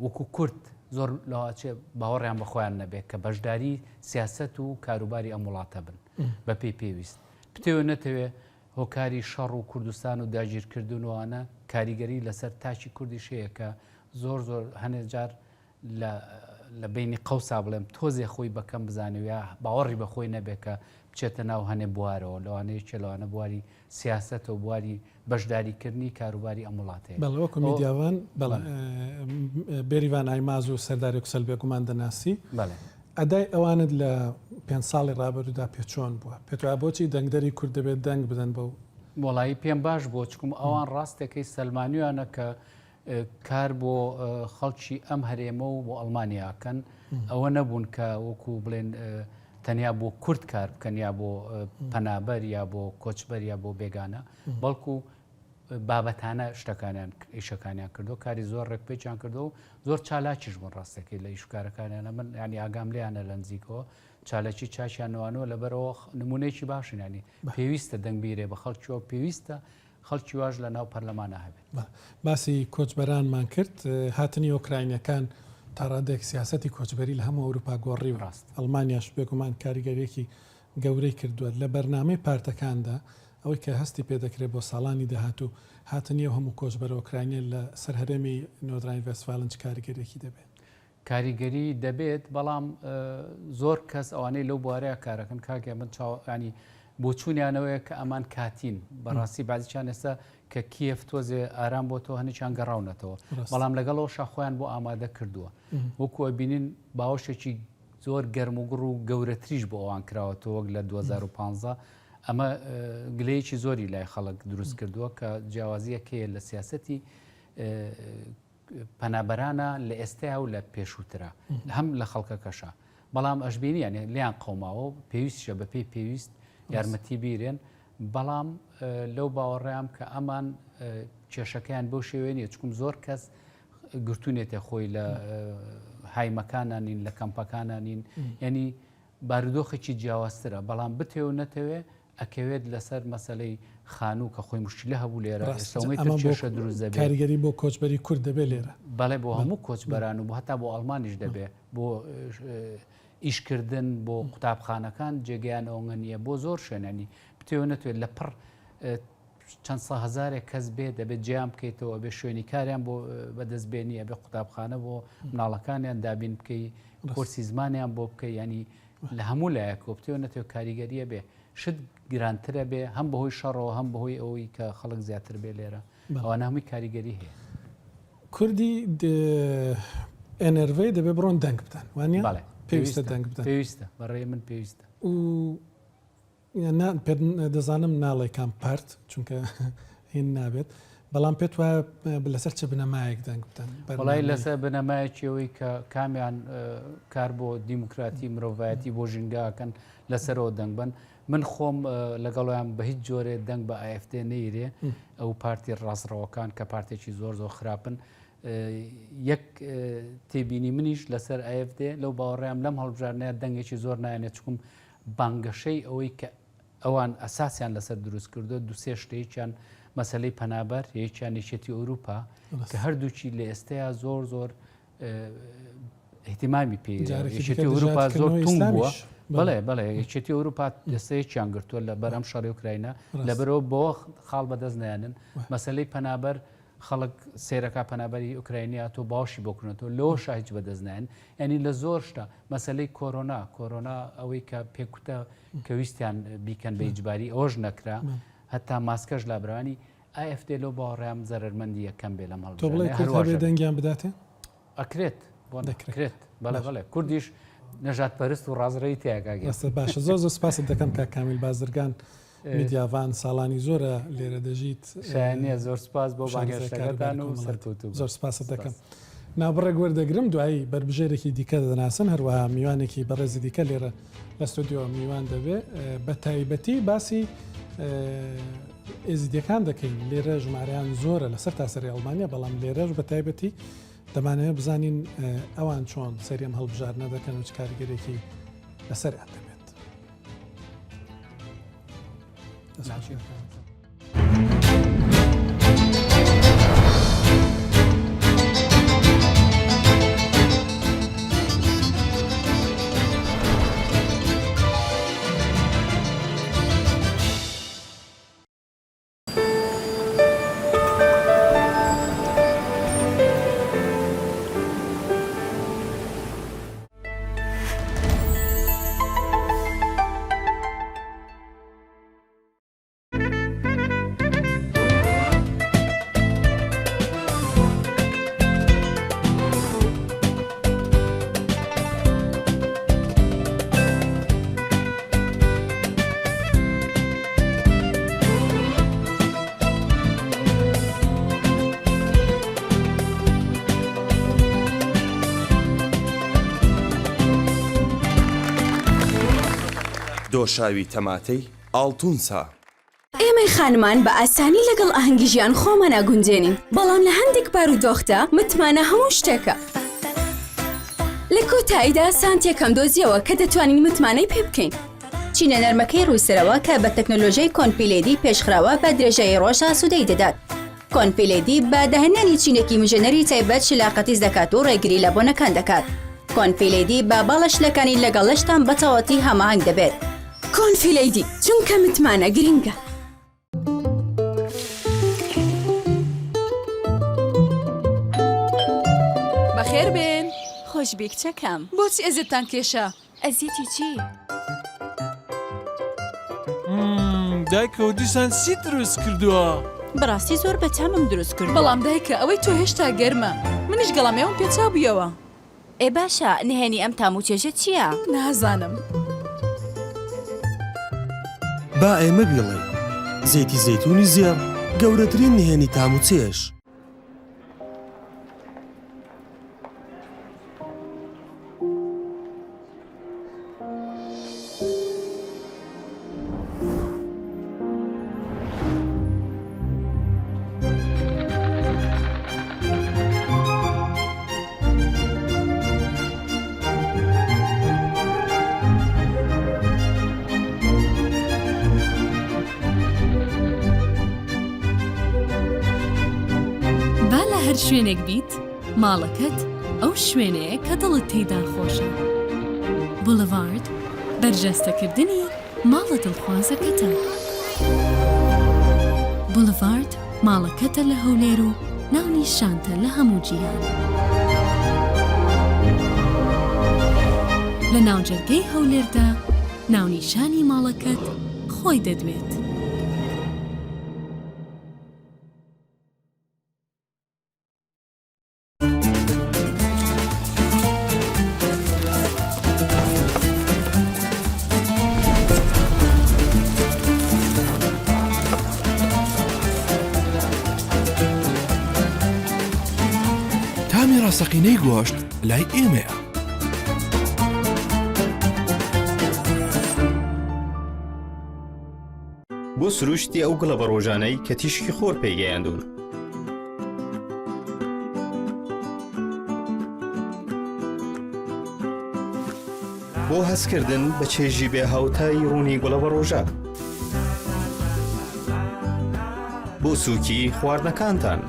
[SPEAKER 6] وەکو کورد زۆر لەواچێ باوەڕیان بە خۆیان نەبێت کە بەشداری سیاست و کاروباری ئەم وڵاتە بن بە پێی پێویست پتێوە نەتەوێ هۆکاری شەڕ و کوردستان و داگیرکردنەوەوانە کاریگەری لەسەر تاچی کوردیش هەیە کە زۆر زۆر هەنێک جار لە بینی قەوسا بڵێم تۆزێ خۆی بەکەم بزانێت یا باوەڕی بە خۆی نەبێت کە بچێتە ناو هەنێ بوارەوە لەوانەیە چێ لەوانە بواری سیاست و بواری بەشداریکردنی کاروباری ئەم وڵاتەیە
[SPEAKER 1] بەڵەوەکو میدیاوان بێریوان ئایماز و سەرداری کوسەل بێگومان دەناسی ئەدای ئەوانت لە 5 ساڵی ڕابردوودا پێچۆن بووە پێتوە بۆچی دەنگدەری کورد دەبێت دەنگ بدەن بەو
[SPEAKER 6] وڵایی پێم باش بۆ چکم ئەوان ڕاستەکەی سەلمانیوانە کە کار بۆ خەڵکی ئەم هەرێمە و بۆ ئەڵمانیاکەن ئەوە نەبوون کە وەکو بڵێن تەنیا بۆ کورد کار بکەن یا بۆ پەنابەر یا بۆ کۆچبەر یا بۆ بێگانە بەڵکو بابەتانە شتەکانیان ئیشەکانیان کردو کاری زۆر ڕێکپێکیان کردو و زۆر چالاکیش بوون ڕاستەکەی لە ئیشکارەکانیانە من ینی ئاگام لێیانە لە نزیکەوە چالەکی چاچیانەوەوە لەبەرەوە نمونەیەکی باشن ینی پێویستە دەنگبیرێ بە خەڵکیەوە پێویستە خەڵکی واژ لە ناو پەرلەمانە هەبێت
[SPEAKER 1] باسی کۆچبەرانمان کرد هاتنی ئۆکراینەکان تا ڕادێک سیاسەتی کۆچبەری لە هەموو ئەوروپا گۆڕی و ڕاست ئەڵمانیاش بێگومان کاریگەرێکی گەورەی کردووە لە بەرنامەی پارتەکاندا ئەوەی کە هەستی پێدەکرێت بۆ ساڵانی داهاتوو هاتنی و هەموو کۆچبەر ئۆکراینە لە سەر هەرێمی نۆردراین ڤێستفالن چ کاریگەرێکی دەبێت
[SPEAKER 6] کاریگەری دەبێت بەڵام زۆر کەس ئەوانەی لەو بوارەیە کارەکەن کاکێ من ینی بۆ چوونیانەوەیە کە ئەمان کاتین بەڕاستی بازیچان ئێستا کە کیف تۆزێ ئارام بۆ تۆ هەنێکیان گەڕاونەتەوە بەڵام لەگەڵەوە شاخۆیان بۆ ئامادە کردووە وەکووە بینین باوەشێکی زۆر گەرم و گوڕ و گەورەتریش بۆ ئەوان کراوەتەوە وەک لە 2015 ئەمە گلەیەکی زۆری لای خەڵک دروست کردووە کە جیاوازیەکەیە لە سیاسەتی پەنابەرانە لە ئێستایا و لە پێشووترە هەم لە خەڵکەکەشە بەڵام ئەشبینی یانێ لیان قەوماوە پێویستشە بە پێی پێویست یارمەتی بیرێن بەڵام لەو باوەڕێیان کە ئەمان کێشەکەیان بەو شێوەیە نیە چکم زۆر کەس گرتوونێتە خۆی لە هایمەکانانین لە کەمپەکانانین یعنی بارودۆخێکی جیاوازترە بەڵام بتێ و نەتەوێ ئەکەوێت لەسەر مەسەلەی خانوو کە خۆی مشکلە هەبوو لێرە کێشە دروست دەبێت
[SPEAKER 1] کاریگەری بۆ کۆچبەری کورد دەبێت لێرە
[SPEAKER 6] بەڵێ بۆ هەموو کۆچبەران و بۆ هەتا بۆ ئەڵمانیش دەبێت بۆ ئیشکردن بۆ قوتابخانەکان جێگەیان ئەوە نییە بۆ زۆر شوێنانی بتێوە نەتوێت لە پڕ چەند سە هەزارێک کەس بێت دەبێت جیام بکەیتەوە بێ شوێنی کاریان بۆ بەدەستبێنیە بێ قوتابخانە بۆ مناڵەکانیان دابین بکەی کورسی زمانیان بۆ بکەی ینی لە هەموو لایەکۆ بتێوە نەتوێت کاریگەریە بێ شت گرانترە بێ هەم بەهۆی شەڕەوە هەم بەهۆی ئەوەی کە خەڵک زیاتر بێ لێرە ئەوانە هەمووی کاریگەری هەیە
[SPEAKER 1] کوردی ئەنەرڤەی دەبێ بڕۆن دەنگ بدەن وانە پێویستە دەنگ بدەن
[SPEAKER 6] پێویستە بەڕێ من پێویستە
[SPEAKER 1] دەزانم ناڵێ کام پارت چونکە هین نابێت بەڵام پێت وایە لەسەر چه بنەمایەک دەنگ بدەن
[SPEAKER 6] وڵای لەسەر بنەمایەکیەوەی کە کامیان کار بۆ دیموکراتی مرۆڤایەتی بۆ ژینگاکەن لەسەرەوە دەنگ بن من خۆم لەگەڵیان بە هیچ جۆرێ دەنگ بە ئایFD نەیرێ ئەو پارتی ڕاستڕەوەکان کە پارتێکی زۆر زۆر خراپن یەک تێبینی منیش لەسەر ئایFD لەو باوەڕێم لەم هەڵبژارنەیە دەنگێکی زۆر نایەنێت چکم بانگەشەی ئەوەی کە ئەوان ئەساسیان لەسەر دروست کردو دوسێ شتێکیان مەسلەی پەنابەر یەکیان یەکێتی ئەوروپا کە هەردووچی لە ئێستەیە زۆر احتیمامی پێ یەکێتی ئەوروپا زۆر تونگ بووە بەڵێ یەکێتی ئەوروپا دەستەیەکیان گرتووە لە بەرەم شەڕی ئوکراینە لەبەرەوە بۆ خاڵ بەدەست نایانن مەسلەی پەنابەر خەڵک سێرەکە پەنابەری ئوکراینیا تۆ باشی بۆکردنەوە لەوە هیچ بەدەستنایەن ینی لە زۆر شتە مەسلەی کۆرۆنا ئەوەی کە پێکوتە کە ویستیان بیکەن بە ئیجباری ئەوەش نەکرا هەتا ماسکەش لابرانی ئایFD لەو باڕیان زەرمەندی یەکەم بێ لە مەڵ
[SPEAKER 1] تۆ بڵێ کورد دەنگیان بداتێ
[SPEAKER 6] ئەکرێت بۆ دەکرێت بەڵێ کوردیش نەژات پەرست و ڕازڕەی تیاگاگەست
[SPEAKER 1] باشە زۆر سپاست دەکەم کە کامیل بازرگان میدیاوان ساڵانی زۆرە لێرە دەژیت
[SPEAKER 6] شایانە زۆر سپاس بۆ بانگێشتەکەتان و سەرکەوتوو
[SPEAKER 1] زۆر سپاست دەکەم ناوبڕێک وەردەگرم دوایی بربژێرێکی دیکە دەناسن هەروەها میوانێکی بەڕێزی دیکە لێرە لە ستودیۆ میوان دەبێت بە تایبەتی باسی ئێزیدیەکان دەکەین لێرە ژمارەیان زۆرە لەسەر تاسەری ئەڵمانیا بەڵام لێرەش بە تایبەتی دەمانەوێت بزانین ئەوان چۆن سەریم هەڵبژارنە دەکەن و چ کاریگەرێکی لەسەریان دەبێت.
[SPEAKER 12] دۆشاوی تەماتەی ئاڵتونسا
[SPEAKER 13] ئێمەی خانمان بە ئاسانی لەگەڵ ئاهەنگی ژیان خۆمان ناگونجێنین بەڵام لە هەندێک بارودۆختە متمانە هەموو شتێکە لە کۆتاییدا سانتێکەم دۆزیەوە کە دەتوانین متمانەی پێ بکەین چینە نەرمەکەی ڕووسەرەوە کە بە تەکنۆلۆژیای کۆنپیلێدی پێشخراوە بە درێژەی ڕۆژە سوودەی دەدات کۆنپیلێدی بە داهێنانی چینێکی مژەنەری تایبەت شلاقەتیز دەکات و ڕێگری لە بۆنەکان دەکات کۆنپیلێدی بە باڵەشلەکانی لەگەڵشتان بەتەواتی هەماهنگ دەبێت کۆنفیلەیدی چونکە متمانە گرینگە.
[SPEAKER 14] بەخێر بێن
[SPEAKER 13] خۆشبی کچەکەم
[SPEAKER 14] بۆچی ئەزیێتان کێشە؟
[SPEAKER 13] ئەزیێتی چی؟
[SPEAKER 15] دایکەوە دیسان چی دروست کردووە؟
[SPEAKER 13] بەڕاستی زۆر بەتامم دروست کرد
[SPEAKER 14] بەڵام دایکە ئەوەی تۆ هێشتا گەرمە منیش گەڵامێوم پێچاو بوویەوە.
[SPEAKER 13] ئێ باشە نهێنی ئەم تام و چێژە چییە؟
[SPEAKER 14] نازانم.
[SPEAKER 12] با ئێمە بڵێ زەیتی زەیتونی زێڕ گەورەترین نهێنی تام و چێژ.
[SPEAKER 16] شوێنێک بیت ماڵەکەت ئەو شوێنەیە کە دڵت تێیدا خۆشە بولڤارد بەرجەستەکردنی ماڵە دڵخوازەکەتە بولڤارد ماڵەکەتە لە هەولێر و ناونیشانتە لە هەموو جیهان لە ناوجەرگەی هەولێردا ناونیشانی ماڵەکەت خۆی دەدوێت
[SPEAKER 15] سەقینەی گۆشت لای ئێمەیە.
[SPEAKER 17] بۆ سروشتی ئەو گڵە بە ڕۆژانەی کە تیشکی خۆر پێیگەیاندون. بۆ هەستکردن بە چێژی بێ هاوتای ڕوونی گوڵە بە ڕۆژە. بۆ سووکی خواردنەکانتان.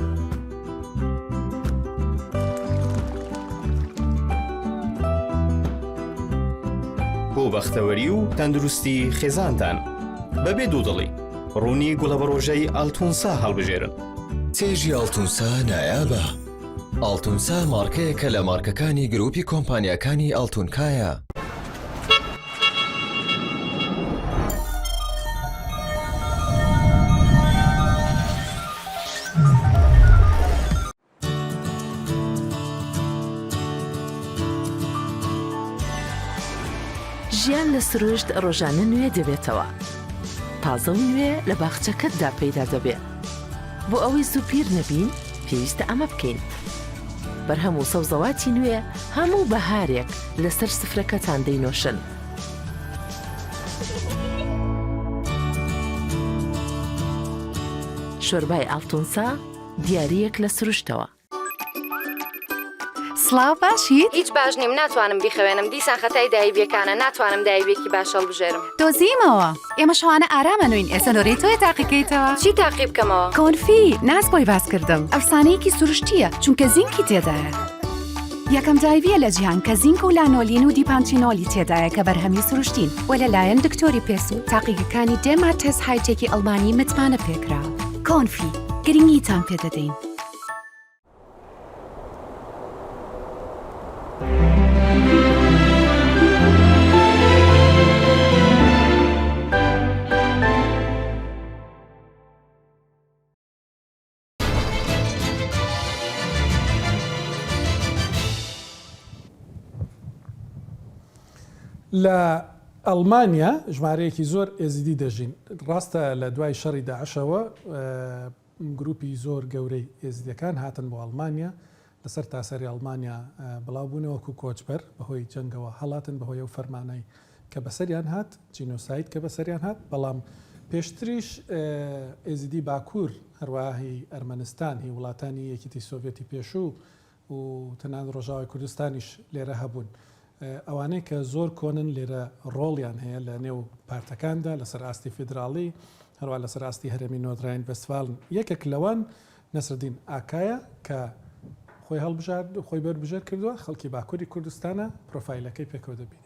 [SPEAKER 17] بۆ بەختەوەری و تەندروستی خێزانتان بەبێ دوودڵی ڕوونی گوڵە بە ڕۆژەی ئاڵتونسا هەڵبژێرن.
[SPEAKER 18] چێژی ئاڵتونسا نایابە. ئاڵتونسا مارکەیەکە لە مارکەکانی گروپی کۆمپانیاکانی ئاڵتونکایە.
[SPEAKER 19] ژیان لە سروشت ڕۆژانە نوێ دەبێتەوە. تازە و نوێ لە باخچەکەتدا پەیدا دەبێت. بۆ ئەوەی زوو پیر نەبین پێویستە ئەمە بکەین. بەرهەم و سەوزەواتی نوێ هەموو بەهارێک لەسەر سفرەکەتان دەینۆشن. شۆربای ئاڵتونسا دیارەیەک لە سروشتەوە.
[SPEAKER 20] سڵاو باشیت؟
[SPEAKER 21] هیچ باش نیم، ناتوانم بیخەوێنم. دیسان خەتای دایبیەکانە، ناتوانم دایبێکی باش هەڵبژێرم.
[SPEAKER 20] دۆزیمەوە. ئێمە شەوانە ئارامەنوین. ئێستا تۆی تاقیکەیتەوە.
[SPEAKER 21] چی تاقی بکەمەوە؟
[SPEAKER 20] کۆنفی ناز بۆی باس کردم. ئەفسانەیەکی سروشتیە چونکە زینکی تێدایە. یەکەم دایڤیە لە جیهان کە زینک و لانۆلین و دیپانتینۆلی تێدایە کە بەرهەمی سروشتین و لەلایەن دکتۆری پێس و تاقیگەکانی دێمارتێس هایتێکی ئەڵمانی متمانە پێکراوە. کۆنفی گرنگیتان پێ دەدەین.
[SPEAKER 1] لە ئەڵمانیا ژمارەیەکی زۆر ئێزیدی دەژین. ڕاستە لە دوای شەڕی داعشەوە گروپی زۆر گەورەی ئێزیدەکان هاتن بۆ ئەڵمانیا لەسەر تاسەری ئەڵمانیا بڵاوبوونەوەکو کۆچبەر بەهۆی جەنگەوە هەڵاتن بەهۆی ئەو فەرمانەی کە بەسەریان هات، جینۆساید کە بەسەریان هات. بەڵام پێشتریش ئێزیدی باکوور هەروەهی ئەرمەنستان هی وڵاتانی یەکێتی سۆڤێتی پێشوو و تەنان ڕۆژاوای کوردستانیش لێرە هەبوون. ئەوانەی کە زۆر کۆنن لێرە ڕۆڵیان هەیە لە نێو پارتەکاندا لەسەر ئاستی فیدراڵی هەروە لەسەر ئاستی هەرێمی نۆردراین ڤێستفالن. یەکێک لەوان نەسردین ئاکایە کە خۆی هەڵبژارد و خۆی بەربژێر کردووە، خەڵکی باکووری کوردستانە پرۆفایلەکەی پێکەوە دەبینێ.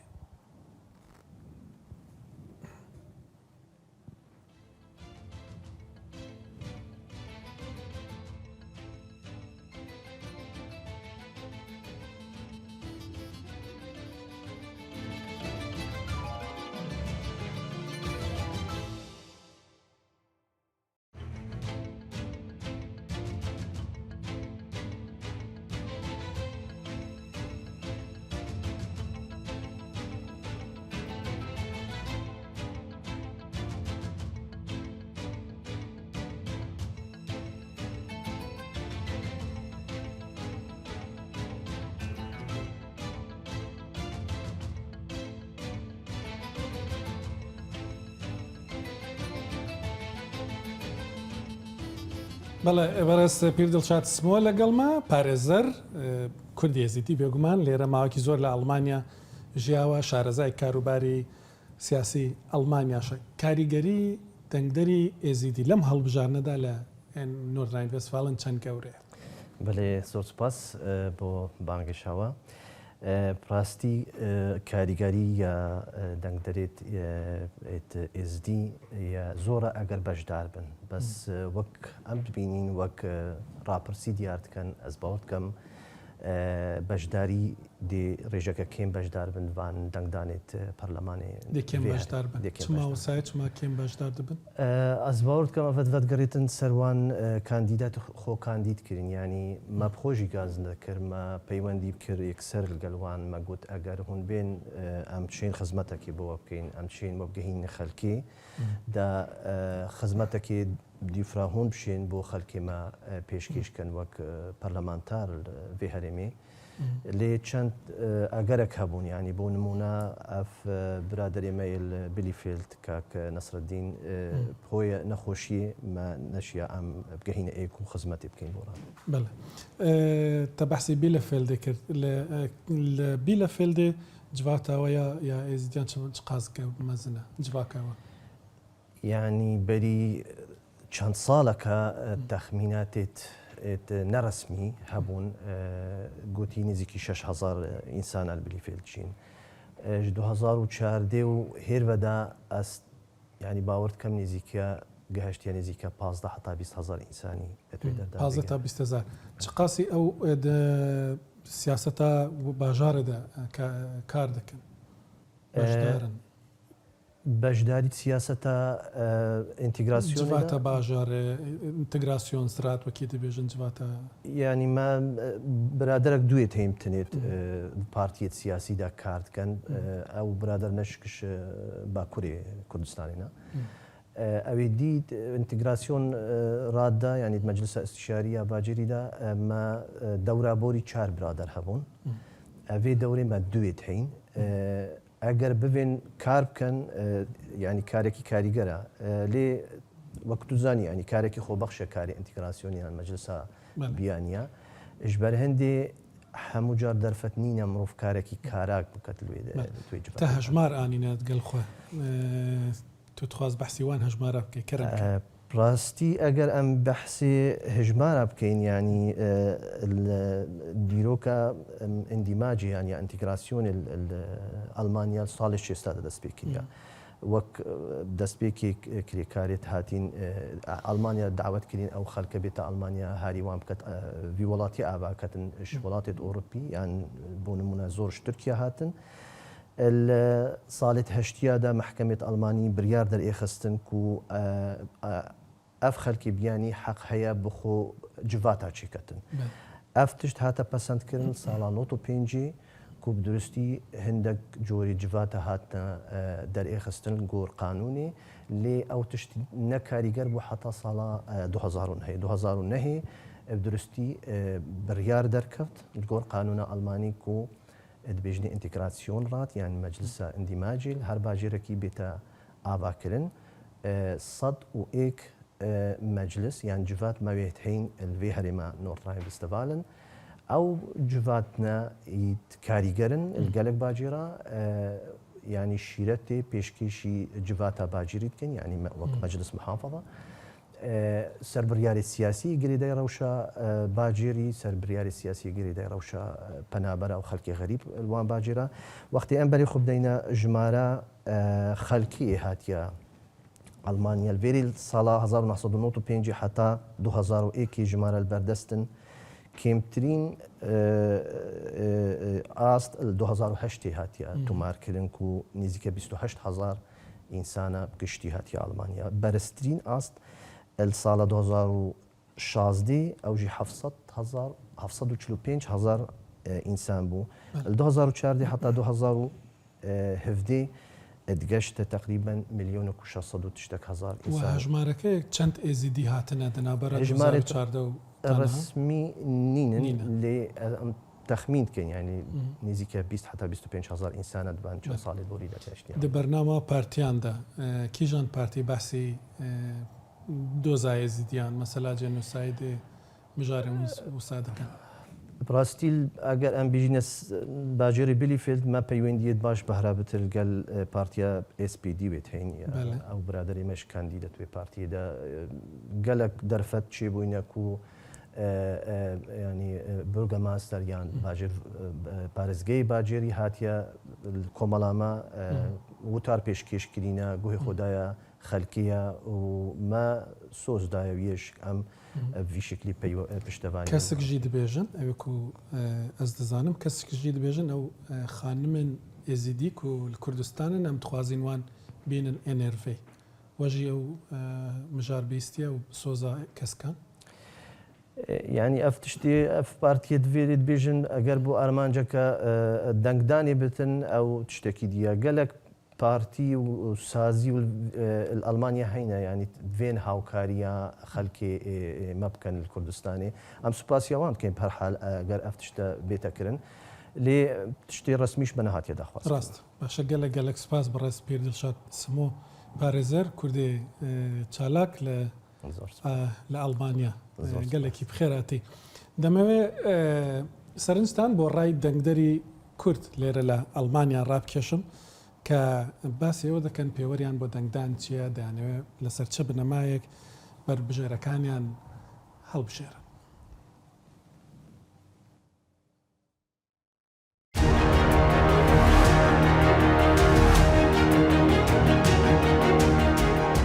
[SPEAKER 1] بەڵێ ئێوەرەس پیر دڵشاد سمۆ لەگەڵما پارێزەر کوردی ێزیدی بێگومان لێرە ماوەکی زۆر لە ئەڵمانیا ژیاوە، شارەزای کاروباری سیاسی ئەڵمانیاشە. کاریگەری دەنگدەری ئێزیدی لەم هەڵبژارنەدا لە نۆردراین ڤێستفالن چەند گەورەیە؟
[SPEAKER 22] بەڵێ زۆر سوپاس بۆ بانگەشەوە. پراستی کاریگەری یا دەنگدەرێت ئێزدی زۆرە ئەگەر بەشدار بن، بەس وەک ئەم ببینین وەک ڕاپرسی دیار دکەن ئەس باوەڕ دکەم بەشداری ڕێژەکە کێم بەشدار بن وان دەنگدانێت پەرلەمانێ
[SPEAKER 1] کێم بەشدار بن چماوەسایە چما کێم بەشدار دەبن
[SPEAKER 22] ئەس باوەڕ دکەم ئەڤەتگەڕێتن سەروان کاندیدات خۆ کاندید کردن، ینی مەبخۆشی گاز دەکرد مە پەیوەندی بکرد یەکسەر لەگەڵوان مەگوت ئەگەر هون بێن ئەم چین خزمەتێکی بۆوە بکەین، ئەم چین وە بگەهین خەلکی دا خزمەتێکی دیفراهون بشین بۆ خەلکێمە پێشکەشکەن وەک پەرلەمانتار vê herêmê lê çend egerek hebûn, yanî bû nimûne ev biraderê me li Bilîfêld kak Nesreddîn hoye nexweşiyê me neşiya em bigehîne êk û xizmetê bikەین بۆ ran.
[SPEAKER 1] Bele te behsî Bilîfêldê kir li Bilîfêldê civakawe ya êzidiyan çi qas mezin e civakawe?
[SPEAKER 22] Yani berî چەند ساڵەکە تەخمیناتێت نەڕسمی هەبوون گوتی نزیکی 6,000 ئینسان ئەلبلیفێلچین 2014 و هێربەدا ئەست ینی باوەڕ کەم نزیکە گەهشتیان نزیکە 15 حتا 20,000 ئینسانی دەتوێت دەدا
[SPEAKER 1] 15 تا 20,000 چ قاسی ئەو سیاسەتە باژارەدا کار دەکەن بەشدارن
[SPEAKER 22] بەشداری سیاسەتە ئینتیگراسیۆن
[SPEAKER 1] جواتە باژارە ئینتگراسیۆن سرات وەکی دەبێژن جواتە
[SPEAKER 22] ینی ما برادرێک دوێت هەیمتنێت پارتیەت سیاسیدا کار دکەن ئەو برادر نەشکش باکوورێ کوردستانینا ئەوێ دیت ئینتیگراسیۆن ڕاددا یانیت مەجلسە ئەستیشاریە باجێریدا ئەمە دەورابۆری 4 برادر هەبوون ئەوێ دەورێمە دوێت هەین ئەگەر ببێن کار بکەن ینی کارێکی کاریگەرە لێ وەکتوزانی ینی کارێکی خۆبەخشە کاری ئینتیگراسیۆنیان مەجلسە بیانە ژبەر هەندێ هەموو جار دەرفەت نینە مرۆڤ کارێکی کاراک بکات لێ
[SPEAKER 1] تا هەژمار ئانینات گەڵخوا تو تخواز بەحسیوان هەژمارە بکەی کەرە
[SPEAKER 22] ڕاستی ئەگەر ئەم بەحسێ هژمارە بکەین ینی دیرۆکە ئەندیماجی یان یا ئەنتیگراسیۆنی ئەلمانیا ساڵی شێستادا دەستپێکیە وەک دەستپێکی کرێکارێت هاتین ئەلمانیا داوەتکردین ئەو خەڵکە بێتە ئەلمانیا هاریوان بکات وی وڵاتی ئاواکەتن وڵاتێت ئۆروپی یان بۆ نمونە زۆرش تورکیا هاتن ساڵێت هەشتیادا محکمێت ئەلمانی بریار دەرئێخستن و ئەف خەلکی بیانی حەق هەیە بخۆ جڤاتا چێکەتن ئەف تشت هاتە پەسەندکردن ساڵان 95 و بدرستی هەندێک جۆری جڤاتە هاتنە دەرئێخستن گۆر قانونی لێ ئەو تشت نەکاریگەر بوو حتا ساڵا 2009 درستی بڕیار دەرکەوت گۆر قانونە ئەلمانی و دبێژنی ئینتیگراسیۆن ڕات یان مەجلسە ئەندیماجیل هەر باژێرەکی بێتە ئاواکردن 101 مەجلس یان جوات مەوێت هەین لێ هەرێمە نۆرتڕاین وێستفالن ئەو جواتنە کاریگەرن گەلک باجێرە ینی شیرەتێ پێشکەشی جواتە باجیری بکەن ینی وەک مەجلس محافظە سەربڕیاری سیاسی گرێدای ڕەوشە باجێری سەربڕیاری سیاسی گرێدای ڕەوشە پەنابەرە و خەڵکی غەریب وان باجێرە وەختی ئەم بەری خوب دەینە ژمارە خەڵکی هاتیە ئەلمانیا لێری ساڵا 1995 حتا 2001 ژمارە بەردەستن کێمترین ئاست 2008 هاتیە تومارکردن و نزیکە 28,000 ئینسانە گشتی هاتیە ئەلمانیا بەرزترین ئاست ساڵە 2016 ئەوژی 745,000 ئینسان بوو 2014 حتا 2017 گەشتە تقریبان 1,600,000 ئینسان
[SPEAKER 1] ژمارەکە چەند ئێزیدی هاتنە دەنابەر 2014
[SPEAKER 22] ڕسمی نینن لێ تەخمین بکەین ینی نزیکە 20 حتا 25,000 ئینسانە دبان چەند ساڵی بۆری دەتەشتی
[SPEAKER 1] دە بەرنامە پارتیاندا کیژان پارتی باسی دۆزای زیدیان مەسەلا جێنۆسایدێ مژارە وسا دەکەن
[SPEAKER 22] ڕاستیل ئەگەر ئەم بیژنەس باژێری بلیفێلد مە پەیوەندیت باش بەهرا بتر گەل پارتیا SPD وێت هەین ئەو برادری مەش کاندی دەتوێ پارتیدا گەلک دەرفەت چێبووینەک و ینی بورگە ماستەر یان باژێر پارێزگەی باجێری هاتیە کۆمەڵامە وتار پێشکێشکرینە گوهی خۆدایە خەلکیە و مە سۆزدایە ویش ئەم ویشکلی پشتەوانی
[SPEAKER 1] کەسێکژی دەبێژن ئەوێکو ئەس دەزانم کەسێکژی دەبێژن ئەو خانمن ئێزیدیک و لە کوردستانن ئەم دخوازینوان بینن NRV وەژی ئەو مژار بیستیە و سۆزا کەسکان
[SPEAKER 22] ینی ئەف تشتی ئەف پارتیە دوێت بێژن ئەگەر بۆ ئارمانجەکە دەنگدانی بتن ئەو تشتێکی دیە گەلک پارتی و سازی و ئەلمانیا هەینە ینی دوێن هاوکاریە خەلکی مە بکەن لە کوردستانی ئەم سوپاسیاوان بکەین پەرحال ئەگەر ئەف تشتە بێتەکردن لێ تشتی ڕسمیش بە نەهاتیە داخواست
[SPEAKER 1] ڕاست باشە گەلە گەلک سپاس بەڕێز پیردڵشاد سمۆ پارێزەر کوردی چالاک لە ئەلمانیا گەلێکی بخێراتی دەمەوێ سەرنجستان بۆ ڕای دەنگدەری کورد لێرە لە ئەلمانیا ڕابکێشم کە باسیەوە دەکەن پێوەریان بۆ دەنگدان چییە دەیانەوێت لەسەر چه بنەمایەک بربژێرەکانیان هەڵبژێرن.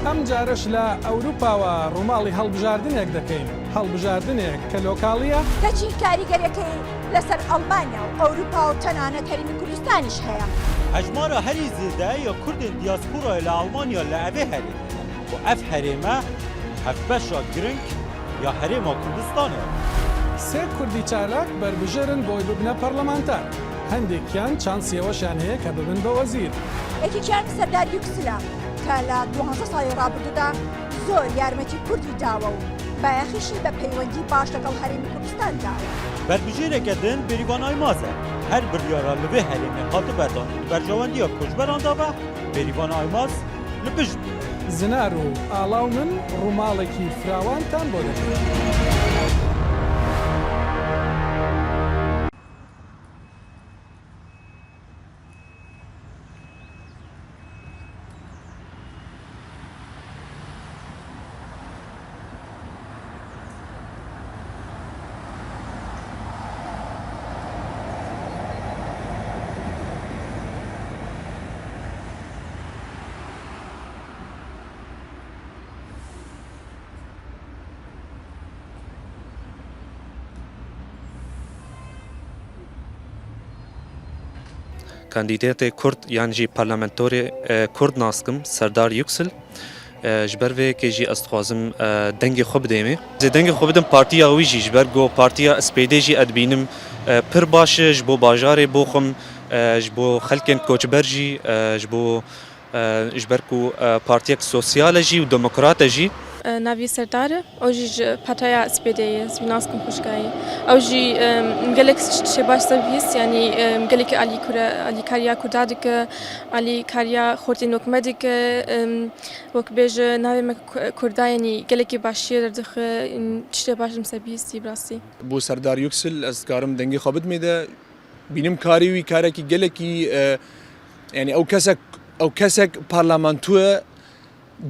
[SPEAKER 1] ئەم جارش لە ئەوروپاوە ڕووماڵی هەڵبژاردنێک دەکەین، هەڵبژاردنێک کە لۆکاڵیە
[SPEAKER 2] کەچی کاریگەریەکەی لەسەر ئەڵمانیا و ئەوروپا و تەنانەت هەرمی کوردستانیش هەیە.
[SPEAKER 3] هەژمارە هەری زێدە یا کوردên دیاسپۆرای لە ئەڵمانیا لە ئەvê هەرێ و ئەف هەرێمە هەفتبەشە گرنگ یا هەرێما کوردستانە.
[SPEAKER 1] سێ کوردی چالاک بربژێرن بۆی ببنە پەرلەمانتار. هەندێکیان چانسیەوەشیان هەیە کە ببن بە وەزیر.
[SPEAKER 2] یەکێکیان سەردار یوکسلە کە لە 12 ساڵی ڕابردوودا زۆر یارمەتی کوردی داوە و بایەخیشی بە پەیوەندی باش لەگەڵ هەرێمی کوردستان داوە.
[SPEAKER 3] بربژێرێکە دن بێریڤانای مازە هەر بڕیارە لەبێ هەرێمێ هاتە بەردان بەرژەوەندیە کوژبەراندا بە بێریڤانای ماز لە پشت بوو.
[SPEAKER 1] زنار و ئاڵاو من ڕووماڵێکی فراوانتان بۆ دەکەین.
[SPEAKER 4] کاندیدێتê Kurd yan jî parlamentorê Kurd naskim Serdar Yüksel ji ber vê jî ez dixwazim dengê xwe bidê me. Zê dengê xwe bidim partiya wî jî ji ber got partiya SPD jî ez bînim pir baş e ji bo bajarê bo xwim ji bo xelkên koçber jî ji bo ji ber ku partiyek sosyal e jî û demokrat e jî.
[SPEAKER 5] Navî Serdar e ew jî ji petaya SPD'ye ez vî naskim xweşgayî. Ew jî gelek şêbaş servîs yanî gelekî alîkariya Kurda dike, alîkariya xortên nokme dike, wek bêje navê me Kurda yanî gelekî başiyê derdixe tiştê baş dim servîsî birastî.
[SPEAKER 23] Bo Serdar Yüksel ez dikarim dengê xwe bidmê de bînim karî wî karekî gelekî yanî ew kesek parlamentoye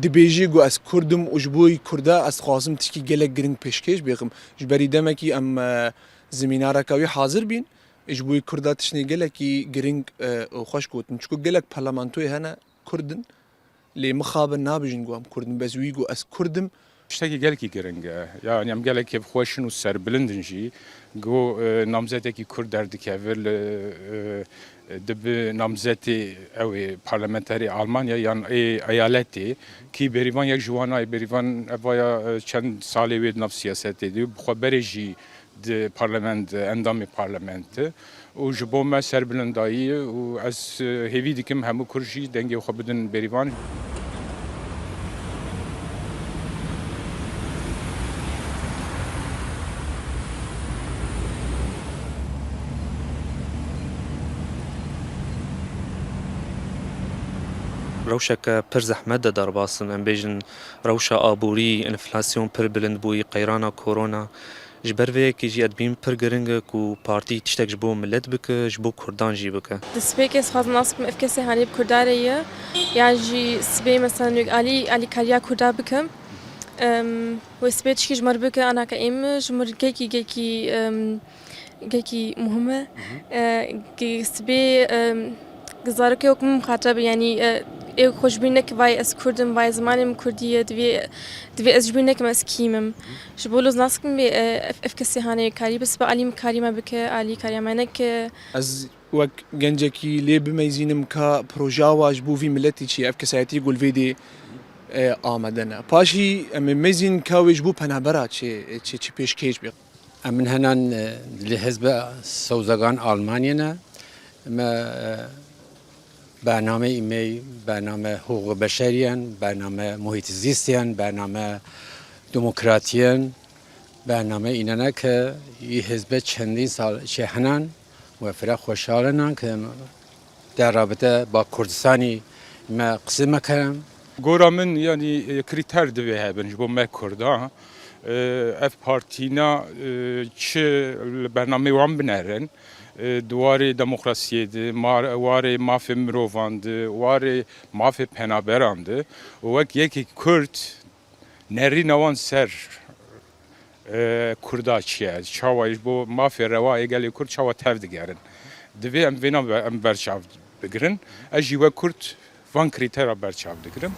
[SPEAKER 23] dibêjî got ez Kurdim û ji bo Kurda ez dixwazim tişkî gelek giring pêşkêş bêxim ji berî demekî em zimînareka wî hazir bîn ji bo Kurda tiştê gelekî giring xweş gotin çikû gelek parlamentoyê hene Kurdin lê mixabin nabijin got em Kurdin bez wî got ez Kurdim.
[SPEAKER 24] Tiştekî gelekî giring e yani em gelekî xweşin û serbilindin jî got namzedekî Kurd derdikevir li dibi namzetê ew ê parlamenterê Almanya yan eyaletê kî bêrîvan yek ji wan a bêrîvan evaya çend salê wê nav siyasetê dî bi xweberê jî di parlament endamê parlamenti û ji bo me serbilindayî û ez hêvî dikim hemû Kurd jî dengê xwe bidin bêrîvan.
[SPEAKER 4] Rewşeke pir zehmet de derbasin em bêjin rewşa aborî, enflasyon pir bilind bûyî, qeyrana korona ji ber vê yekê jî ez bînim pir giring e ku partî tiştek ji bo millet bike ji bo Kurdan jî bike.
[SPEAKER 5] Di spêkê ez dixwazim naskim ev kesê henî bi Kurdarê ye yan jî sibê mesela alîkariya Kurda bikim wê sibê tişkî ji me re bike anaka em ji mir gekî muhim e sibê gizareke yok min xatir yanî ew xweşbînek vay ez Kurdim vay zimanê min Kurdî ye divê ez ji bîr nekim ez kîmim ji bo lûz naskim vê ev kesê hanê karî bi sibe alî karî me bike alî kariya me neke.
[SPEAKER 23] Ez wek gencekî lê bimezînim ka proja wa ji bo vî milletî çi ev kesayetî gulvêdê amade ne. Paşî em ê mezîn ka wê ji bo penabera çi pêşkêş bê.
[SPEAKER 25] Em min henan li hezba sewzegan Almanyê ne me برنامه ایمی برنامه حقوق بشریان برنامه محیط زیستیان برنامه دموکراتیان برنامه اینانه که این حزب چندین سال چهنان و فرا خوشحالن که در رابطه با کردستانی ما قسم کردم.
[SPEAKER 24] گورا من یعنی کریتر دوی هبن جبو ما کردا اف پارتینا چه برنامه وام بنرن دواره دموکراسیه ده واره مافی مرواند واره مافی پنابراند و وقت یکی کرد نری نوان سر کردا چیه چاوایش بو مافی روایی گلی کرد چاوا تف دگرن دوی ام وینا ام برچاو بگرن اجی و کرد وان کریترا برچاو دگرن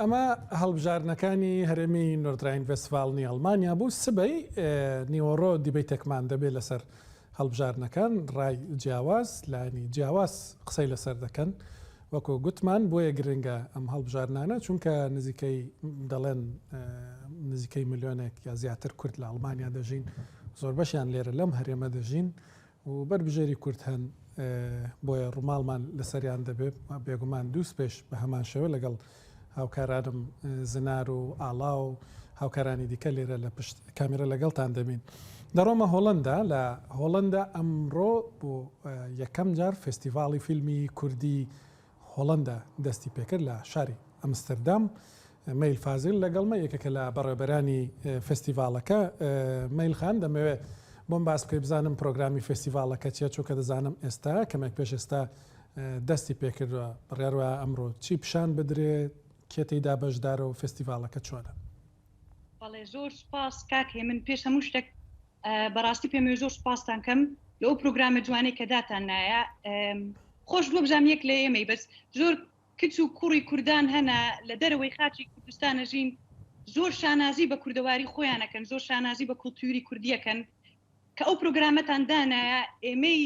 [SPEAKER 1] ئەمە هەڵبژارنەکانی هەرێمی نۆردراین ڤێستفالنی ئەڵمانیا بوو سبەی نیوەڕۆ دیبەیتێکمان دەبێت لەسەر هەڵبژارنەکان ڕای جیاواز لانی جیاواز قسەی لەسەر دەکەن وەکو گوتمان بۆیە گرنگە ئەم هەڵبژارنانە چونکە نزیکەی دەڵێن نزیکەی ملیۆنێک یا زیاتر کورد لە ئەڵمانیا دەژین زۆر بەشیان لێرە لەم هەرێمە دەژین و بەربژێری کورد هەن بۆیە ڕووماڵمان لەسەریان دەبێت بێگومان دووس پێش بە هەمان شێوە لەگەڵ هاوکارانم زنار و ئاڵا و هاوکارانی دیکە لێرە لە پشت کامێرە لەگەڵتان دەبین دەڕۆمە هۆڵندا لە هۆڵندا ئەمڕۆ بۆ یەکەم جار فستیڤاڵی فیلمی کوردی هۆڵندا دەستی پێکرد لە شاری ئەمستردام مەیل فازل لەگەڵمە یەکێکە لە بەڕێبەرانی فستیڤالەکە مەیلخان دەمەوێت بۆم باس بکەی بزانم پرۆگرامی فستیڤالەکە چیە چۆکە دەزانم ئێستا کەمێک پێش ئێستا دەستی پێکردووە بڕێڕوە ئەمڕۆ چی پیشان بدرێت کێتیدا بەشدارە و فستیڤالەکە چۆنە
[SPEAKER 7] بەڵێ زۆر سپاس کاکێ من پێش هەموو شتێک بەڕاستی پێم زۆر سپاسان کەم لەو پرۆگرامە جوانەی کە داتان نایە خۆش بۆ بژام یەک لە ئێمەی بەس زۆر کچ و کوڕی کوردان هەنا لە دەرەوەی خاچی کوردستانە ژین زۆر شانازی بە کوردەواری خۆیانەکەن زۆر شانازی بە کولتوری کوردیەکەن کە ئەو پرۆگرامەتان دانایە ئێمەی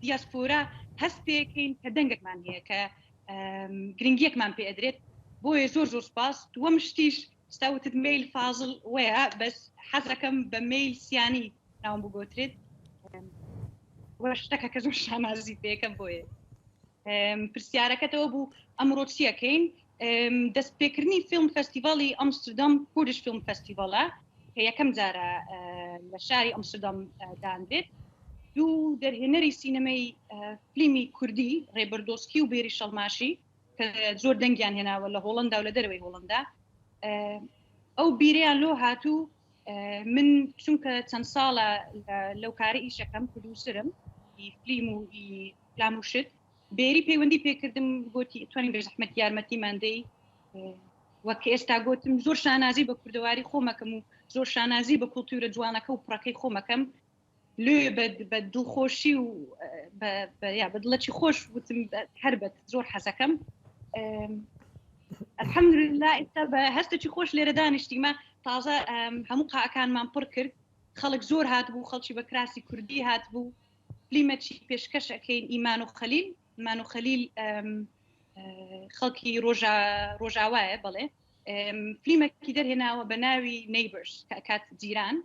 [SPEAKER 7] دیاسپۆرا هەست پێکەین کە دەنگێکمان هەیە کە گرنگیەکمان پێ ئەدرێت بۆیە زۆر زۆر سپاس دووەم شتیش ستاوتت میل فازڵ وەیە بەس حەزەکەم بە میل سیانی ناوم بگۆترێت وە شتەکە کە زۆر شانازی پێکەم بۆیە پرسیارەکەتەوە بوو ئەمڕۆ چیەکەین دەستپێکردنی فیلم فستیڤاڵی ئەمستردام کوردش فیلم فستیڤاڵە کە یەکەم جارە لە شاری ئەمستردام دانرێت دوو دەرهێنەری سینەمەی فیلمی کوردی ڕێبەردۆسکی و بێری شەڵماشی کە زۆر دەنگیان هێناوە لە هۆڵندا و لە دەرەوەی هۆڵندا ئەو بیریان لۆ هاتوو من چونکە چەند ساڵە لەو کارە ئیشەکەم پرودوسرم فیلم و فلام و شت بێری پەیوەندی پێکردم گوتی توانین بە زەحمەت یارمەتیمان دەی وەک ئێستا گوتم زۆر شانازی بە کوردەواری خۆمەکەم و زۆر شانازی بە کولتورە جوانەکە و پڕەکەی خۆمەکەم لێ بە دڵخۆشی و بە دڵەتی خۆش وتم هەربەت زۆر حەزەکەم الحەمدولله ئێستا بە هەستێکی خۆش لێرە دانیشتیمە تازە هەموو قاعەکانمان پڕ کرد خەڵک زۆر هاتبوو خەڵکی بە کراسی کوردی هاتبوو فلیمەکی پێشکەشەکەین ئیمان و خەلیل ئیمان و خەلیل خەڵکی ڕۆژاوایە بڵێ فلیمێکی دەرهێناوە بە ناوی نەیبرز کات جیران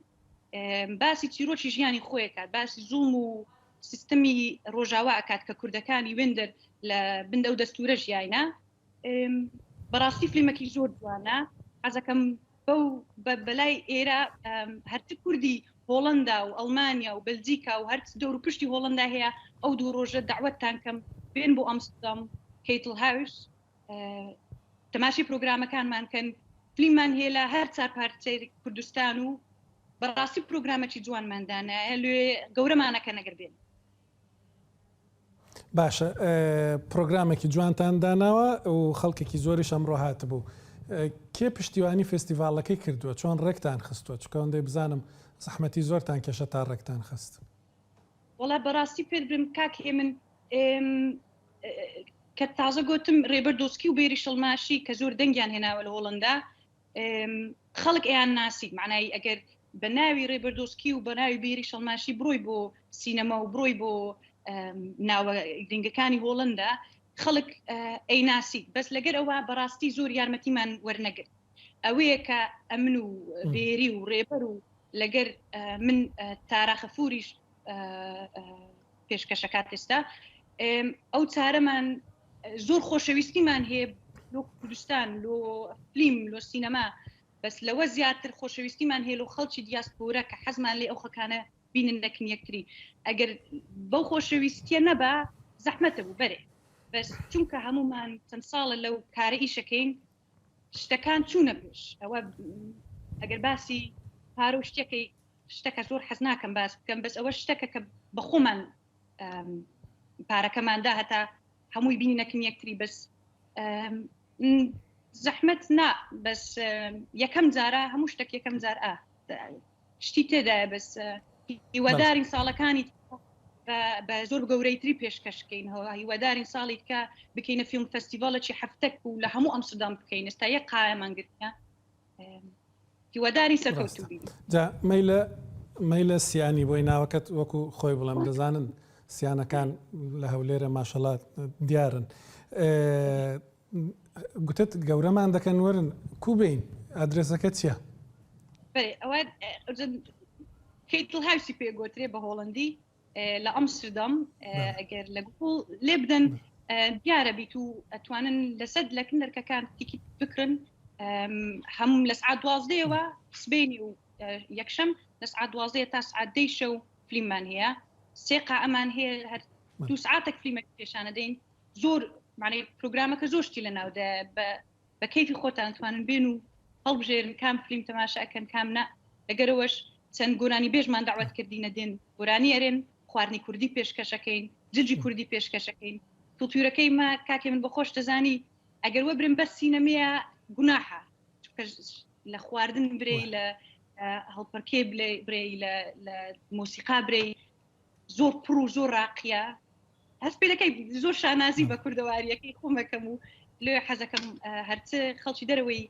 [SPEAKER 7] باسی چیرۆکی ژیانی خۆیەکات باسی زوڵم و سیستەمی ڕۆژاوا ئەکات کە کوردەکانی وێندەر لە بندە و دەستورە ژیانە بەڕاستی فلیمێکی زۆر جوانە حەزەکەم بەو بەلای ئێرە هەرچ کوردی هۆڵندا و ئەڵمانیا و بەلجیکا و هەرچ دەور و پشتی هۆڵندا هەیە ئەو دوو ڕۆژە دعوەتتان کەم بێن بۆ ئەمستردام کەیتڵ هاوس تەماشی پرۆگرامەکانمان کەن فلیممان هەیە لە هەر چار پارچەی کوردستان و بەڕاستی پرۆگرامێکی جوانماندانە لێ گەورەمانەکە نەگەر بێن
[SPEAKER 1] باشە پرۆگرامێکی جوانتان داناوە و خەڵکێکی زۆریش ئەمڕۆ هاتبوو کێ پشتیوانی فستیڤالەکەی کردووە چۆن ڕێکتان خستووە چکە ئەوەندەی بزانم زەحمەتی زۆرتان کێشە تا ڕێکتان خست
[SPEAKER 7] وڵا بەڕاستی پێ برم کاکێ من کە تازە گوتم ڕێبەردۆسکی و بێری شەڵماشی کە زۆر دەنگیان هێناوە لە هۆڵندا خەڵک ئەیان ناسی معنایی ئەگەر بە ناوی ڕێبەردۆسکی و بە ناوی بێری شەڵماشی بڕۆی بۆ سینەما و بڕۆی بۆ ناوە گرنگەکانی هۆڵندا خەڵک ئەی ناسی بەس لەگەر ئەوە بەڕاستی زۆر یارمەتیمان وەرنەگرت ئەوەیە کە ئەمن و بێری و ڕێبەر و لەگەر من تاراخەفوریش پێشکەشەکات ئێستا ئەو چارەمان زۆر خۆشەویستیمان هەیە لۆ کوردستان لۆ فلیم لۆ سینەما بەس لەوە زیاتر خۆشەویستیمان هەیە لۆ خەڵکی دیاسپۆرە کە حەزمان لێ ئەو خەکانە بینن نەکن یەکتری ئەگەر بەو خۆشەویستیە نەبا زەحمەتە بوو بەرێ بەس چونکە هەمومان چەند ساڵە لەو کارە ئیشەکەین شتەکان چوونە پێش ئەوە ئەگەر باسی پارە و شتەکە زۆر حەز ناکەم باس بکەم بەس ئەوە شتەکە کە بەخۆمان پارەکەماندا هەتا هەمووی بینی نەکن یەکتری بەس زەحمەت نا بەس یەکەم جارە هەموو شتێک یەکەم جار شتی تێدایە بەس هیوادارین ساڵەکانی بە زۆر گەورەیتری پێشکەشکەینەوە هیوادارین ساڵی کە بکەینە فیلم فەستیڤالێکی هەفتەک و لە هەموو ئەمستردام بکەین ئێستا یەک قایەمان گرتە هیواداری سەرکەوتوو بین
[SPEAKER 1] جا مەیلە سیانی بۆی ناوەکەت وەکو خۆی بڵم دەزانن سیانەکان لە هەولێرە ماشەڵات دیارن گوتت گەورەمان دەکەن وەرن کوبین ئادرێسەکە چییە؟
[SPEAKER 7] ئەوە کەیتڵ هاوسی پێگوترێ بە هۆڵندی لە ئەمستردام ئەگەر لە گوگڵ لێ بدەن دیارە بیت و ئەتوانن لەسەد لە کندەرەکان تیکیت بکرن هەموو لە سعات 12ەوە سبەینی و یەکشەم لە سعات 12 تا سعات 10 شەو فلیممان هەیە سێقا ئەمان هەیە هەر 2 سعاتێک فلیمێک پێشانە دەین زۆر معنی پرۆگرامەکە زۆر شتی لە ناودا بە کەیفی خۆتان توانن بێن و هەڵبژێرن کام فلیم تەماشاکەن کام نە لەگەرەوەش چەند گۆرانی بێژمان داوات کردینە دێن گۆرانی ئەرێن خواردنی کوردی پێشکەشەکەین جلجی کوردی پێشکەشەکەین کڵتورەکەی ما کاکێ من بەخۆش دەزانی ئەگەر وە برم بەس سینەمەیە گوناحە لە خواردن برێ لە هەڵپەرکێ برێ لە مۆسیقا برێ زۆر پڕ و زۆر ڕاقیە هەست پێ دەکەی زۆر شانازی بە کوردەواریەکەی خۆمەکەم و لێ حەزەکەم هەرچە خەڵکی دەرەوەی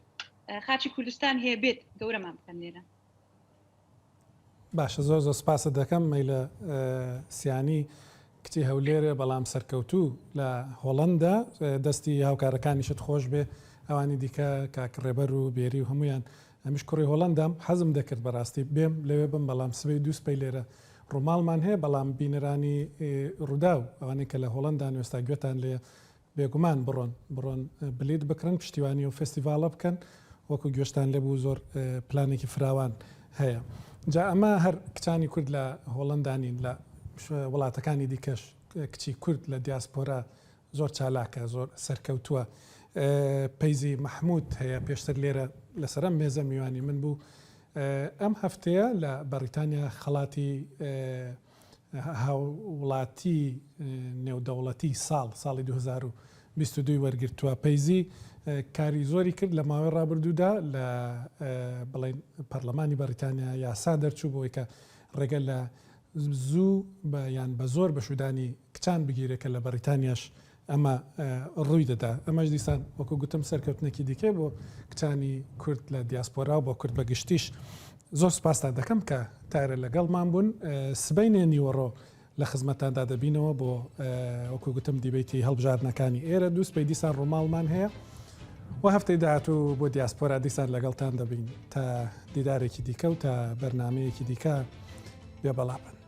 [SPEAKER 7] خاچی کوردستان هەیە بێت گەورەمان بکەن لێرە
[SPEAKER 1] باشە زۆر زۆر سپاسە دەکەم مەیلە سیانی کچی هەولێرە بەڵام سەرکەوتوو لە هۆڵەندا دەستی هاوکارەکانیشت خۆش بێ ئەوانی دیکە کاکڕێبەر و بێری و هەمویان ئەمیش کوڕی هۆڵەندام حەزم دەکرد بەڕاستی بێم لەوێ بم بەڵام سبەی دووسپەی لێرە ڕووماڵمان هەیە بەڵام بینەرانی ڕوودا و ئەوانەی کە لە هۆڵەندان وێستا گوێتان لێ بێگومان بڕۆن بلیت بکڕن پشتیوانی و فستیڤالە بکەن وەکو گوێشتان لێبوو زۆر پلانێکی فراوان هەیە جا ئەمە هەر کچانی کورد لە هۆڵندانین لە وڵاتەکانی دیکەش کچی کورد لە دیاسپۆرا زۆر چالاکە زۆر سەرکەوتووە پەیزی مەحموود هەیە پێشتر لێرە لەسەرم مێزە میوانی من بوو ئەم هەفتەیە لە بەریتانیا خەڵاتی هاوڵاتی نێودەوڵەتی ساڵی 2022 وەرگرتووە پەیزی کاری زۆری کرد لە ماوەی ڕابردوودا لە بڵێن پەرلەمانی بەریتانیا یاسا دەرچوو بۆی کە ڕێگە لە زوو یان بە زۆر بەشودانی کچان بگیرێت کە لە بەریتانیاش ئەمە ڕووی دەدا ئەمەش دیسان وەکو گوتم سەرکەوتنێکی دیکە بۆ کچانی کورد لە دیاسپۆرا و بۆ کورد بە گشتیش زۆر سپاستا دەکەم کە تارە لەگەڵمان بوون سبەینێ نیوەڕۆ لە خزمەتاندا دەبینەوە بۆ وەکو گوتم دیبێتی هەڵبژاردنەکانی ئێرە دووسپەی دیسان ڕۆماڵمان هەیە و هەفتەی داهاتوو بۆ دیاسپۆرا دیسان لەگەڵتان دەبین تا دیدارێکی دیکە و تا بەرنامەیەکی دیکە بێ بەڵابن.